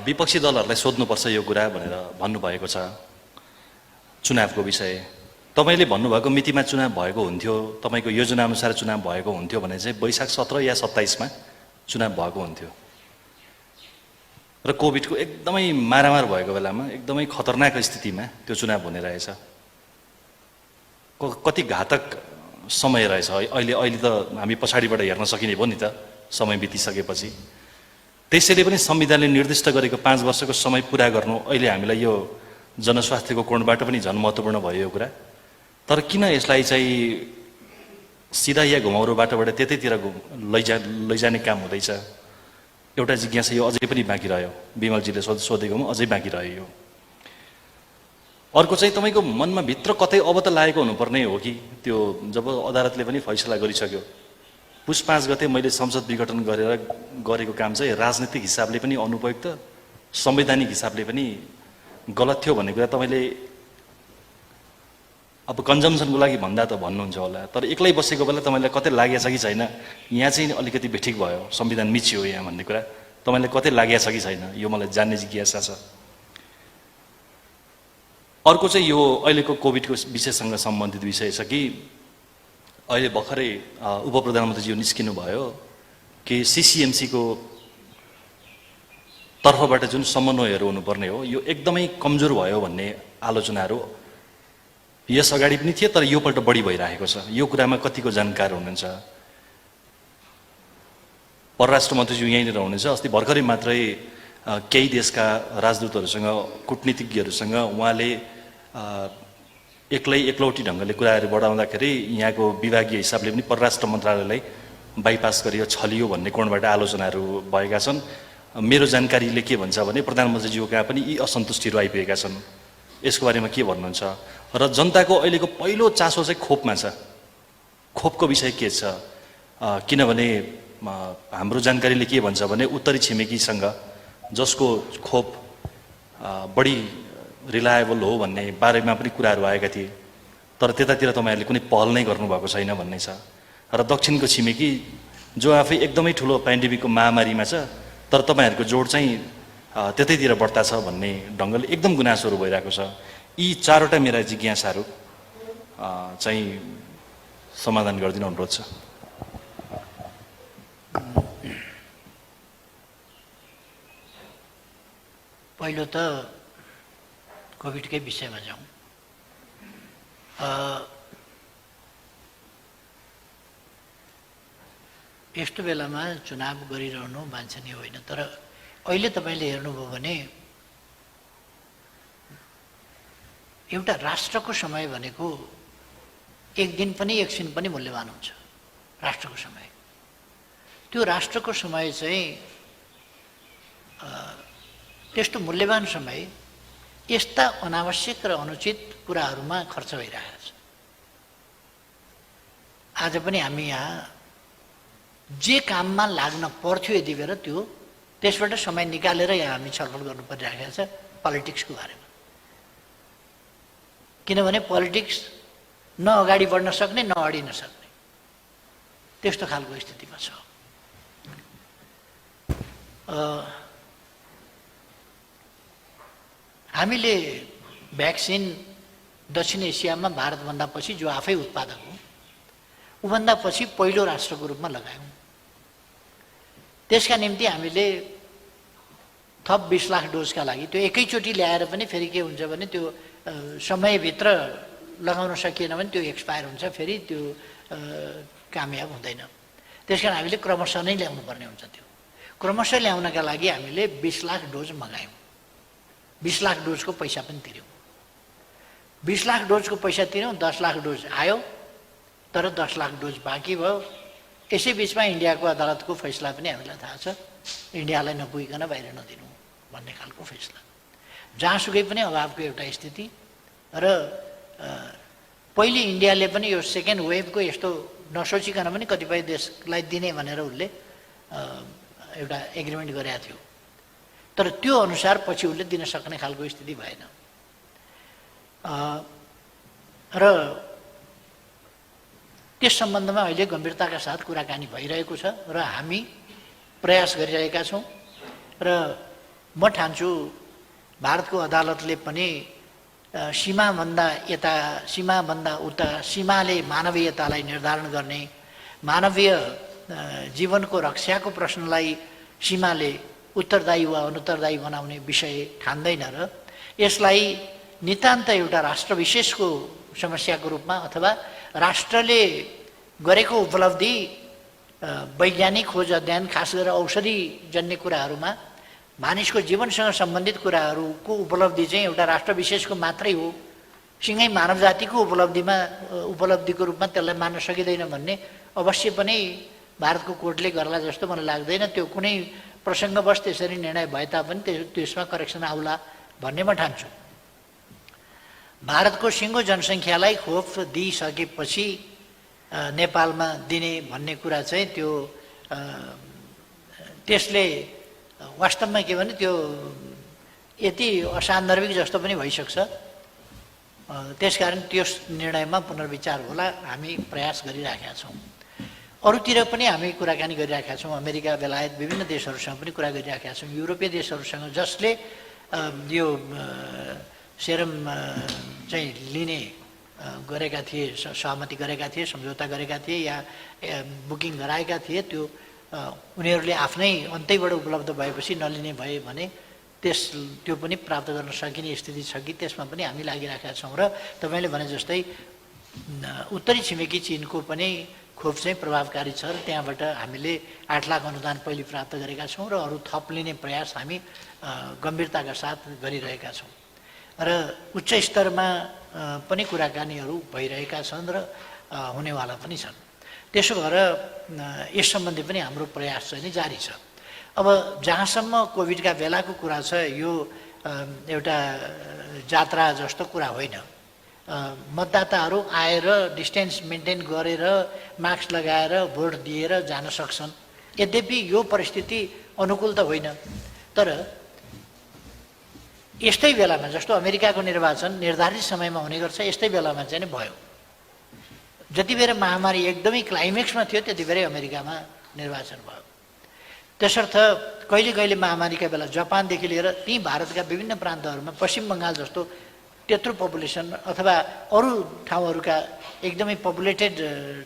विपक्षी दलहरूलाई सोध्नुपर्छ यो कुरा भनेर भन्नुभएको छ चुनावको विषय। तपाईँले भन्नुभएको मितिमा चुनाव भएको हुन्थ्यो, तपाईँको योजनाअनुसार चुनाव भएको हुन्थ्यो भने चाहिँ वैशाख 17 या 27मा चुनाव भएको हुन्थ्यो। र कोभिडको एकदमै मारामार भएको बेलामा एकदमै खतरनाक स्थितिमा त्यो चुनाव हुने रहेछ। कति घातक समय रहेछ। अहिले त हामी पछाडिबाट हेर्न सकिने भयो नि त समय बितिसकेपछि। त्यसैले पनि संविधानले निर्दिष्ट गरेको 5 वर्षको समय पुरा गर्नु अहिले हामीलाई यो जनस्वास्थ्यको कोणबाट पनि झन् महत्त्वपूर्ण भयो यो कुरा। तर किन यसलाई चाहिँ सिधा या घुमाउरो बाटोबाट त्यतैतिर लैजाने काम हुँदैछ, एउटा जिज्ञासा यो अझै पनि बाँकी रह्यो। बिमलजीले सोधेकोमा अझै बाँकी रह्यो यो। अर्को चाहिँ तपाईँको मनमा भित्र कतै अब त लागेको हुनुपर्ने हो कि त्यो जब अदालतले पनि फैसला गरिसक्यो पुस 5 गते मैले संसद विघटन गरेको काम चाहिँ राजनीतिक हिसाबले पनि अनुपयुक्त, संवैधानिक हिसाबले पनि गलत थियो भन्ने कुरा तपाईँले अब कन्जम्सनको लागि भन्दा त भन्नुहुन्छ होला, तर एक्लै बसेको बेला तपाईँलाई कतै लागेको छ कि छैन यहाँ चाहिँ अलिकति बेठिक भयो, संविधान मिचियो यहाँ भन्ने कुरा तपाईँलाई कतै लागेको छ कि छैन, यो मलाई जान्ने जिज्ञासा छ। अर्को चाहिँ यो अहिलेको कोभिडको विषयसँग सम्बन्धित विषय छ कि अहिले भर्खरै उप प्रधानमन्त्रीज्यू निस्किनु भयो कि सिसिएमसीको तर्फबाट जुन समन्वयहरू हुनुपर्ने हो यो एकदमै कमजोर भयो भन्ने आलोचनाहरू यस अगाडि पनि थिए, तर योपल्ट बढी भइरहेको छ। यो कुरामा कतिको जानकार हुनुहुन्छ? परराष्ट्र मन्त्रीज्यू यहीँनिर हुनुहुन्छ। अस्ति भर्खरै मात्रै केही देशका राजदूतहरूसँग, कूटनीतिज्ञहरूसँग उहाँले एकलौटी ढङ्गले कुराहरू बढाउँदाखेरि यहाँको विभागीय हिसाबले पनि परराष्ट्र मन्त्रालयलाई बाइपास गरियो, छलियो भन्ने कोणबाट आलोचनाहरू भएका छन्। मेरो जानकारीले के भन्छ भने प्रधानमन्त्रीज्यू कहाँ पनि यी असन्तुष्टिहरू आइपुगेका छन्। यसको बारेमा के भन्नुहुन्छ? र जनताको अहिलेको पहिलो चासो चाहिँ खोपमा छ। खोपको विषय के छ? किनभने हाम्रो जानकारीले के भन्छ भने उत्तरी छिमेकीसँग जसको खोप बढी रिलायबल हो भन्ने बारेमा पनि कुराहरू आएका थिए, तर त्यतातिर तपाईँहरूले कुनै पहल नै गर्नुभएको छैन भन्ने छ। र दक्षिणको छिमेकी जो आफै एकदमै ठुलो पेन्डेमिकको महामारीमा छ, तर तपाईँहरूको जोड चाहिँ त्यतैतिर बढ्ता छ भन्ने ढङ्गले एकदम गुनासोहरू भइरहेको छ। यी चारवटा मेरा जिज्ञासाहरू चाहिँ समाधान गरिदिनु अनुरोध छ। पहिलो त कोभिडकै विषयमा जाउँ। यस्तो बेलामा चुनाव गरिरहनु वाञ्छनीय होइन, तर अहिले तपाईँले हेर्नुभयो भने एउटा राष्ट्रको समय भनेको एक दिन पनि एक छिन पनि मूल्यवान हुन्छ। राष्ट्रको समय, त्यो राष्ट्रको समय चाहिँ त्यस्तो मूल्यवान समय यस्ता अनावश्यक र अनुचित कुराहरूमा खर्च भइरहेको छ। आज पनि हामी यहाँ जे काममा लाग्न पर्थ्यो यति बेर त्यसबाट समय निकालेर यहाँ हामी छलफल गर्नु परिरहेको छ पोलिटिक्सको बारेमा। किनभने पोलिटिक्स न अगाडि बढ्न सक्ने न अडिन सक्ने त्यस्तो खालको स्थितिमा छ। हामीले भ्याक्सिन दक्षिण एसियामा भारतभन्दा पछि जो आफै उत्पादक हो ऊभन्दा पछि पहिलो राष्ट्रको रूपमा लगायौँ। त्यसका निम्ति हामीले थप 20 लाख डोजका लागि त्यो एकैचोटि ल्याएर पनि फेरि के हुन्छ भने त्यो समयभित्र लगाउन सकिएन भने त्यो एक्सपायर हुन्छ, फेरि त्यो कामयाब हुँदैन। त्यसकारण हामीले क्रमशः नै ल्याउनु पर्ने हुन्छ। त्यो क्रमशः ल्याउनका लागि हामीले 20 लाख डोज मगायौँ। 20 लाख डोजको पैसा पनि तिर्यौँ। 20 लाख डोजको पैसा तिर्यौँ, 10 लाख डोज आयो, तर 10 लाख डोज बाँकी भयो। यसै बिचमा इन्डियाको अदालतको फैसला पनि हामीलाई थाहा छ, इन्डियालाई नपुगिकन बाहिर नदिनु भन्ने खालको फैसला। जहाँसुकै पनि अभावको एउटा स्थिति र पहिले इन्डियाले पनि यो सेकेन्ड वेभको यस्तो नसोचिकन पनि कतिपय देशलाई दिने भनेर उसले एउटा एग्रिमेन्ट गरेका थियो, तर त्यो अनुसार पछि उसले दिन सक्ने खालको स्थिति भएन। र त्यस सम्बन्धमा अहिले गम्भीरताका साथ कुराकानी भइरहेको छ र हामी प्रयास गरिरहेका छौँ। र म ठान्छु भारतको अदालतले पनि सीमाभन्दा उता सीमाले मानवीयतालाई निर्धारण गर्ने, मानवीय जीवनको रक्षाको प्रश्नलाई सीमाले उत्तरदायी वा अनुत्तरदायी बनाउने विषय ठान्दैन र यसलाई नितान्त एउटा राष्ट्र विशेषको समस्याको रूपमा अथवा राष्ट्रले गरेको उपलब्धि वैज्ञानिक खोज अध्ययन खास गरेर औषधिजन्य कुराहरूमा मानिसको जीवनसँग सम्बन्धित कुराहरूको उपलब्धि चाहिँ एउटा राष्ट्र विशेषको मात्रै हो, सँगै मानव जातिको उपलब्धिको रूपमा त्यसलाई मान्न सकिँदैन भन्ने अवश्य पनि भारतको कोर्टले गर्ला जस्तो मलाई लाग्दैन। त्यो कुनै प्रसङ्गवश त्यसरी निर्णय भए तापनि त्यसमा करेक्सन आउला भन्ने म ठान्छु। भारतको सिङ्गो जनसङ्ख्यालाई खोप दिइसकेपछि नेपालमा दिने भन्ने कुरा चाहिँ त्यसले वास्तवमा के भने त्यो यति असान्दर्भिक जस्तो पनि भइसक्छ। त्यसकारण त्यो निर्णयमा पुनर्विचार होला, हामी प्रयास गरिराखेका छौँ। अरूतिर पनि हामी कुराकानी गरिराखेका छौँ। अमेरिका, बेलायत, विभिन्न देशहरूसँग पनि कुरा गरिराखेका छौँ। युरोपीय देशहरूसँग जसले यो सेरम चाहिँ लिने गरेका थिए, सहमति गरेका थिए, सम्झौता गरेका थिए या बुकिङ गराएका थिए, त्यो उनीहरूले आफ्नै अन्तैबाट उपलब्ध भएपछि नलिने भए भने त्यो पनि प्राप्त गर्न सकिने स्थिति छ कि त्यसमा पनि हामी लागिरहेका छौँ। र तपाईँले भने जस्तै उत्तरी छिमेकी चिनको पनि खोप चाहिँ प्रभावकारी छ र त्यहाँबाट हामीले 8 लाख अनुदान पहिले प्राप्त गरेका छौँ र अरू थप लिने प्रयास हामी गम्भीरताका साथ गरिरहेका छौँ र उच्च स्तरमा पनि कुराकानीहरू भइरहेका छन् र हुनेवाला पनि छन्। त्यसो भएर यस सम्बन्धी पनि हाम्रो प्रयास चाहिँ नि जारी छ। अब जहाँसम्म कोभिडका बेलाको कुरा छ, यो एउटा जात्रा जस्तो कुरा होइन। मतदाताहरू आएर डिस्टेन्स मेन्टेन गरेर मास्क लगाएर भोट दिएर जान सक्छन्। यद्यपि यो परिस्थिति अनुकूल त होइन, तर यस्तै बेलामा जस्तो अमेरिकाको निर्वाचन निर्धारित समयमा हुने गर्छ, यस्तै बेलामा चाहिँ भयो। जति बेर महामारी एकदमै क्लाइमेक्समा थियो त्यति बेरै अमेरिकामा निर्वाचन भयो। त्यसर्थ कहिले कहिले महामारीका बेला जापानदेखि लिएर ती भारतका विभिन्न प्रान्तहरूमा पश्चिम बङ्गाल जस्तो त्यत्रो पपुलेसन अथवा अरू ठाउँहरूका एकदमै पपुलेटेड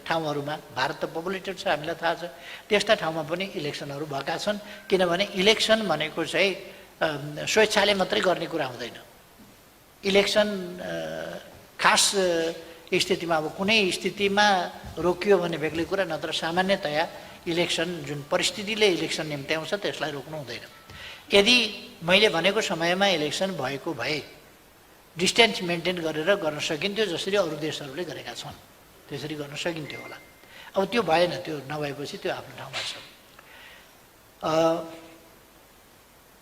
ठाउँहरूमा, भारत त पपुलेटेड छ हामीलाई थाहा छ, त्यस्ता ठाउँमा पनि इलेक्सनहरू भएका छन्। किनभने इलेक्सन भनेको चाहिँ स्वेच्छाले मात्रै गर्ने कुरा हुँदैन। इलेक्सन खास स्थितिमा, अब कुनै स्थितिमा रोकियो भने बेग्लै कुरा, नत्र सामान्यतया इलेक्सन जुन परिस्थितिले इलेक्सन निम्त्याउँछ त्यसलाई रोक्नु हुँदैन। यदि मैले भनेको समयमा इलेक्सन भएको भए डिस्टेन्स मेन्टेन गरेर गर्न सकिन्थ्यो, जसरी अरू देशहरूले गरेका छन् त्यसरी गर्न सकिन्थ्यो होला। अब त्यो भएन, त्यो नभएपछि त्यो आफ्नो ठाउँमा छ।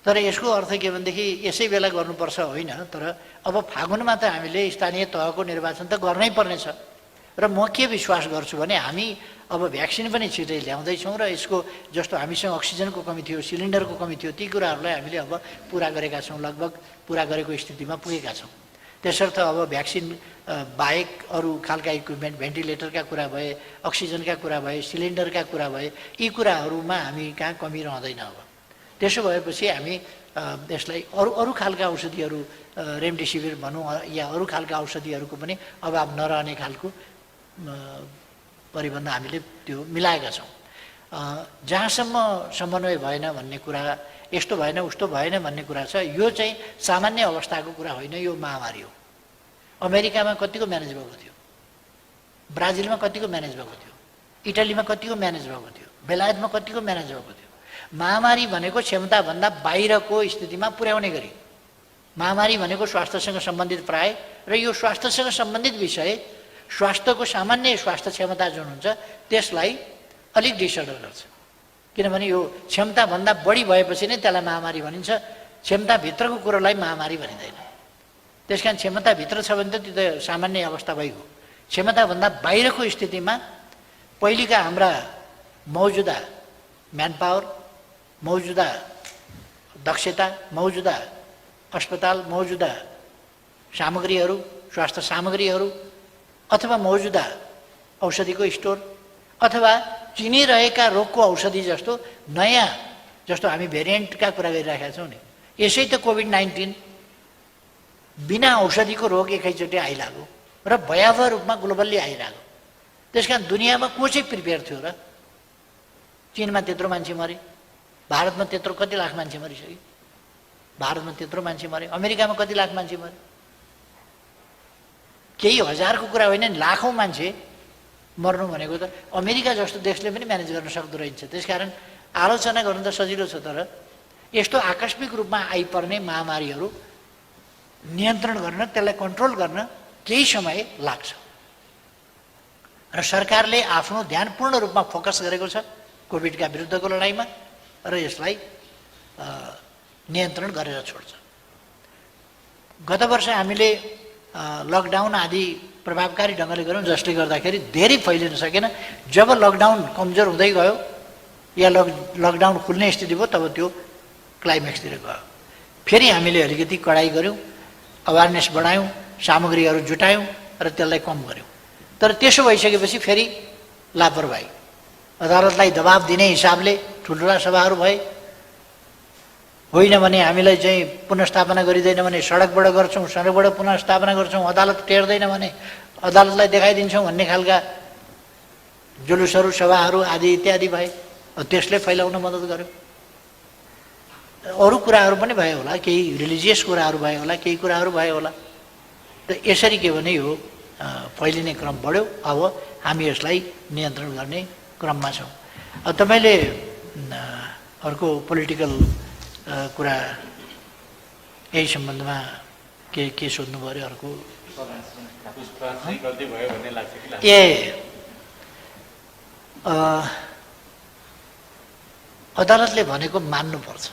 तर यसको अर्थ के भनेदेखि यसै बेला गर्नुपर्छ होइन, तर अब फागुनमा त हामीले स्थानीय तहको निर्वाचन त गर्नै पर्नेछ। र म के विश्वास गर्छु भने हामी अब भ्याक्सिन पनि छिटै ल्याउँदैछौँ र यसको जस्तो हामीसँग अक्सिजनको कमी थियो, सिलिन्डरको कमी थियो, ती कुराहरूलाई हामीले अब पुरा गरेका छौँ, लगभग पुरा गरेको स्थितिमा पुगेका छौँ। त्यसर्थ अब भ्याक्सिन बाहेक अरू खालका इक्विपमेन्ट, भेन्टिलेटरका कुरा भए, अक्सिजनका कुरा भए, सिलिन्डरका कुरा भए, यी कुराहरूमा हामी कहाँ कमी रहँदैन। अब त्यसो भएपछि हामी यसलाई अरू खालका औषधिहरू, रेमडेसिभिर भनौँ या अरू खालका औषधिहरूको पनि अभाव नरहने खालको परिबन्ध हामीले त्यो मिलाएका छौँ। जहाँसम्म समन्वय भएन भन्ने कुरा, यस्तो भएन उस्तो भएन भन्ने कुरा छ, यो चाहिँ सामान्य अवस्थाको कुरा होइन, यो महामारी हो। अमेरिकामा कतिको म्यानेज भएको थियो, ब्राजिलमा कतिको म्यानेज भएको थियो, इटालीमा कतिको म्यानेज भएको थियो, बेलायतमा कतिको म्यानेज भएको थियो। महामारी भनेको क्षमताभन्दा बाहिरको स्थितिमा पुर्याउने गरी, महामारी भनेको स्वास्थ्यसँग सम्बन्धित प्राय, र यो स्वास्थ्यसँग सम्बन्धित विषय स्वास्थ्यको सामान्य स्वास्थ्य क्षमता जुन हुन्छ त्यसलाई अलिक डिसअर्डर गर्छ। किनभने यो क्षमताभन्दा बढी भएपछि नै त्यसलाई महामारी भनिन्छ, क्षमताभित्रको कुरोलाई महामारी भनिँदैन। त्यस कारण क्षमताभित्र छ भने त त्यो त सामान्य अवस्था भइगयो। क्षमताभन्दा बाहिरको स्थितिमा पहिलेका हाम्रा मौजुदा म्यान पावर, मौजुदा दक्षता, मौजुदा अस्पताल, मौजुदा सामग्रीहरू, स्वास्थ्य सामग्रीहरू, अथवा मौजुदा औषधिको स्टोर, अथवा चिनिरहेका रोगको औषधि जस्तो नयाँ, जस्तो हामी भेरिएन्टका कुरा गरिरहेका छौँ नि, यसै त कोभिड-19 बिना औषधिको रोग एकैचोटि आइलाग्यो र भयावह रूपमा ग्लोबल्ली आइरहेको। त्यस कारण दुनियाँमा को चाहिँ प्रिपेयर थियो र? चीनमा त्यत्रो मान्छे मरे, भारतमा त्यत्रो कति लाख मान्छे मरिसक्यो, भारतमा त्यत्रो मान्छे मरे, अमेरिकामा कति लाख मान्छे मरे, केही हजारको कुरा होइन, लाखौँ मान्छे मर्नु भनेको त अमेरिका जस्तो देशले पनि म्यानेज गर्न सक्दो रहेछ। त्यसकारण आलोचना गर्नु त सजिलो छ, तर यस्तो आकस्मिक रूपमा आइपर्ने महामारीहरू नियन्त्रण गर्न, त्यसलाई कन्ट्रोल गर्न केही समय लाग्छ र सरकारले आफ्नो ध्यान पूर्ण रूपमा फोकस गरेको छ कोभिडका विरुद्धको लडाइँमा र यसलाई नियन्त्रण गरेर छोड्छ। गत वर्ष हामीले लकडाउन आदि प्रभावकारी ढङ्गले गऱ्यौँ, जसले गर्दाखेरि धेरै फैलिन सकेन। जब लकडाउन कमजोर हुँदै गयो या लकडाउन खुल्ने स्थिति भयो, तब त्यो क्लाइमेक्सतिर गयो। फेरि हामीले अलिकति कडाइ गऱ्यौँ, अवेरनेस बढायौँ, सामग्रीहरू जुटायौँ र त्यसलाई कम गऱ्यौँ। तर त्यसो भइसकेपछि फेरि लापरवाही, अदालतलाई दबाब दिने हिसाबले ठुल्ठुला सभाहरू भए, होइन भने हामीलाई चाहिँ पुनर्स्थापना गरिँदैन भने सडकबाट गर्छौँ, सडकबाट पुनर्स्थापना गर्छौँ, अदालत टेर्दैन भने अदालतलाई देखाइदिन्छौँ भन्ने खालका जुलुसहरू, सभाहरू आदि इत्यादि भए। त्यसले फैलाउन मद्दत गर्यो। अरू कुराहरू पनि भयो होला, केही रिलिजियस कुराहरू भयो होला, केही कुराहरू भयो होला। र यसरी के भने यो फैलिने क्रम बढ्यो। अब हामी यसलाई नियन्त्रण गर्ने क्रममा छौँ। अब तपाईँले अर्को पोलिटिकल कुरा यही सम्बन्धमा के सोध्नु पऱ्यो? अर्को अदालतले भनेको मान्नुपर्छ,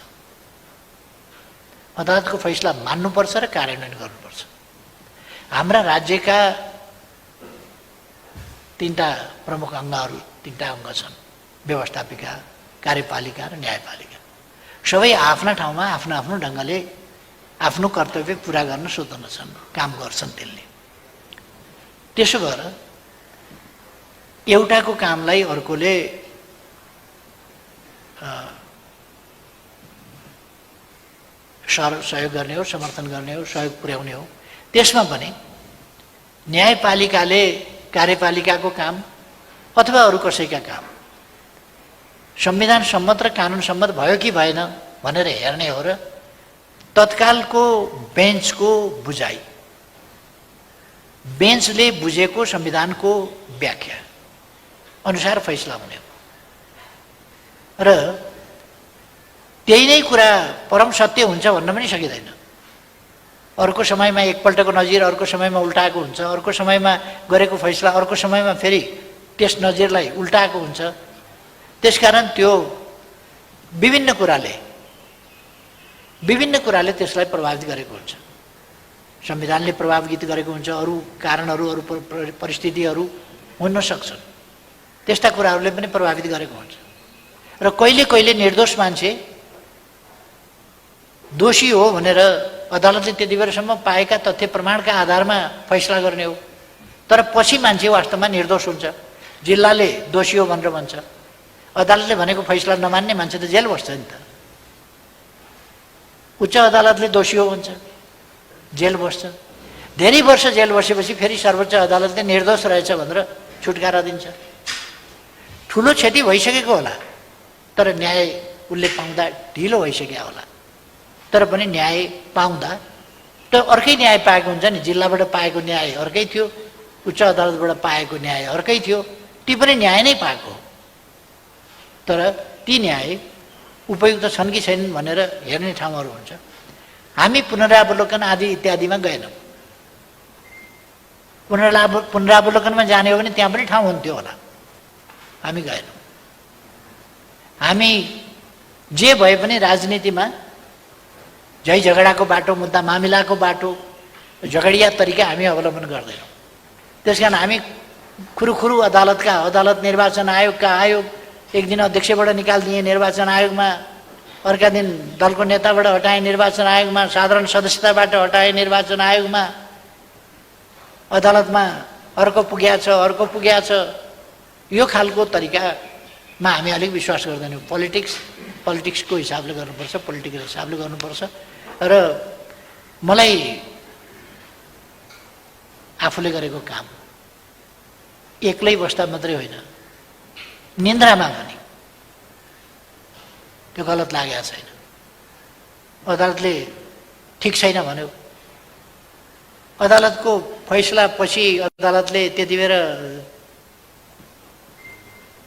अदालतको फैसला मान्नुपर्छ र कार्यान्वयन गर्नुपर्छ। हाम्रा राज्यका तीनटा प्रमुख अङ्गहरू, तीनटा अङ्ग छन्, व्यवस्थापिका, कार्यपालिका र न्यायपालिका। सबै आफ्ना ठाउँमा आफ्नो आफ्नो ढङ्गले आफ्नो कर्तव्य पुरा गर्न स्वतन्त्र छन्, काम गर्छन् त्यसले। त्यसो भएर एउटाको कामलाई अर्कोले सहयोग गर्ने हो, समर्थन गर्ने हो, सहयोग पुर्याउने हो। त्यसमा पनि न्यायपालिकाले कार्यपालिकाको काम अथवा अरू कसैका काम संविधान सम्मत र कानुन सम्मत भयो कि भएन भनेर हेर्ने हो र तत्कालको बेन्चको बुझाइ, बेन्चले बुझेको संविधानको व्याख्या अनुसार फैसला हुने हो। र त्यही नै कुरा परम सत्य हुन्छ भन्न पनि सकिँदैन। अर्को समयमा एकपल्टको नजिर अर्को समयमा उल्टाएको हुन्छ, अर्को समयमा गरेको फैसला अर्को समयमा फेरि त्यस नजिरलाई उल्टाएको हुन्छ। त्यसकारण त्यो विभिन्न कुराले त्यसलाई प्रभावित गरेको हुन्छ। संविधानले प्रभावित गरेको हुन्छ, अरू कारणहरू, अरू परिस्थितिहरू हुन सक्छन्, त्यस्ता कुराहरूले पनि प्रभावित गरेको हुन्छ। र कहिले कहिले निर्दोष मान्छे दोषी हो भनेर अदालतले त्यति बेरसम्म पाएका तथ्य प्रमाणका आधारमा फैसला गर्ने हो, तर पछि मान्छे वास्तवमा निर्दोष हुन्छ। जिल्लाले दोषी हो भनेर भन्छ, अदालतले भनेको फैसला नमान्ने मान्छे त जेल बस्छ नि त। उच्च अदालतले दोषी हो भन्छ, जेल बस्छ। धेरै वर्ष जेल बसेपछि फेरि सर्वोच्च अदालतले निर्दोष रहेछ भनेर छुटकारा दिन्छ। ठुलो क्षति भइसकेको होला, तर न्याय उसले पाउँदा ढिलो भइसक्यो होला, तर पनि न्याय पाउँदा त अर्कै न्याय पाएको हुन्छ नि। जिल्लाबाट पाएको न्याय अर्कै थियो, उच्च अदालतबाट पाएको न्याय अर्कै थियो, ती पनि न्याय नै पाएको, तर ती न्याय उपयुक्त छन् कि छैनन् भनेर हेर्ने ठाउँहरू हुन्छ। हामी पुनरावलोकन आदि इत्यादिमा गएनौँ। पुनरावलोकनमा जाने हो भने त्यहाँ पनि ठाउँ हुन्थ्यो होला, हामी गएनौँ। हामी जे भए पनि राजनीतिमा झै झगडाको बाटो, मुद्दा मामिलाको बाटो, झगडिया तरिका हामी अवलम्बन गर्दैनौँ। त्यसकारण हामी खुरुखुरु अदालत निर्वाचन आयोगका आयोग एक दिन अध्यक्षबाट निकालिदिए निर्वाचन आयोगमा, अर्का दिन दलको नेताबाट हटाए निर्वाचन आयोगमा, साधारण सदस्यताबाट हटाए निर्वाचन आयोगमा, अदालतमा अर्को पुग्या छ। यो खालको तरिकामा हामी अलिक विश्वास गर्दैनौँ। पोलिटिक्सको हिसाबले गर्नुपर्छ, पोलिटिकल हिसाबले गर्नुपर्छ। र मलाई आफूले गरेको काम एक्लै बस्दा मात्रै होइन, निन्द्रामा पनि त्यो गलत लागेको छैन। अदालतले ठिक छैन भन्यो, अदालतको फैसला पछि अदालतले त्यति बेर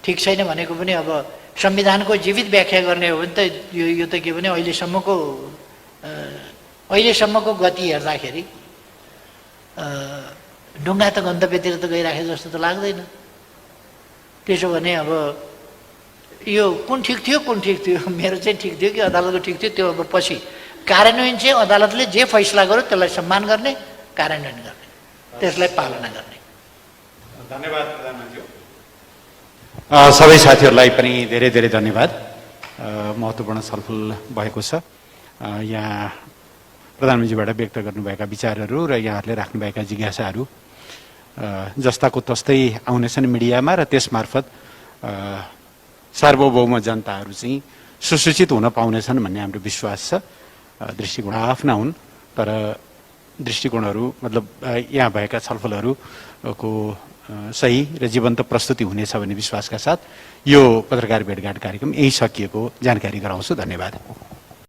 ठिक छैन भनेको पनि अब संविधानको जीवित व्याख्या गर्ने हो भने त यो त के भने अहिलेसम्मको गति हेर्दाखेरि ढुङ्गा त गन्तव्यतिर त गइराखे जस्तो त लाग्दैन। त्यसो भने अब यो कुन ठिक थियो, मेरो चाहिँ ठिक थियो कि अदालतको ठिक थियो, त्यो अब पछि कार्यान्वयन चाहिँ अदालतले जे फैसला गर्यो त्यसलाई सम्मान गर्ने, कार्यान्वयन गर्ने, त्यसलाई पालना गर्ने। धन्यवाद प्रधानमन्त्री। सबै साथीहरूलाई पनि धेरै धेरै धन्यवाद। महत्त्वपूर्ण छलफल भएको छ। यहाँ प्रधानमन्त्रीबाट व्यक्त गर्नुभएका विचारहरू र यहाँहरूले राख्नुभएका जिज्ञासाहरू जस्ताको तस्तै आउनेछन् मिडियामा, र त्यसमार्फत सार्वभौम जनताहरू चाहिँ सुसूचित हुन पाउनेछन् भन्ने हाम्रो विश्वास छ। दृष्टिकोण आफ्ना हुन्, तर दृष्टिकोणहरू मतलब यहाँ भएका छलफलहरूको सही र जीवन्त प्रस्तुति हुनेछ भन्ने विश्वासका साथ यो पत्रकार भेटघाट कार्यक्रम यही सकिएको जानकारी गराउँछु। धन्यवाद।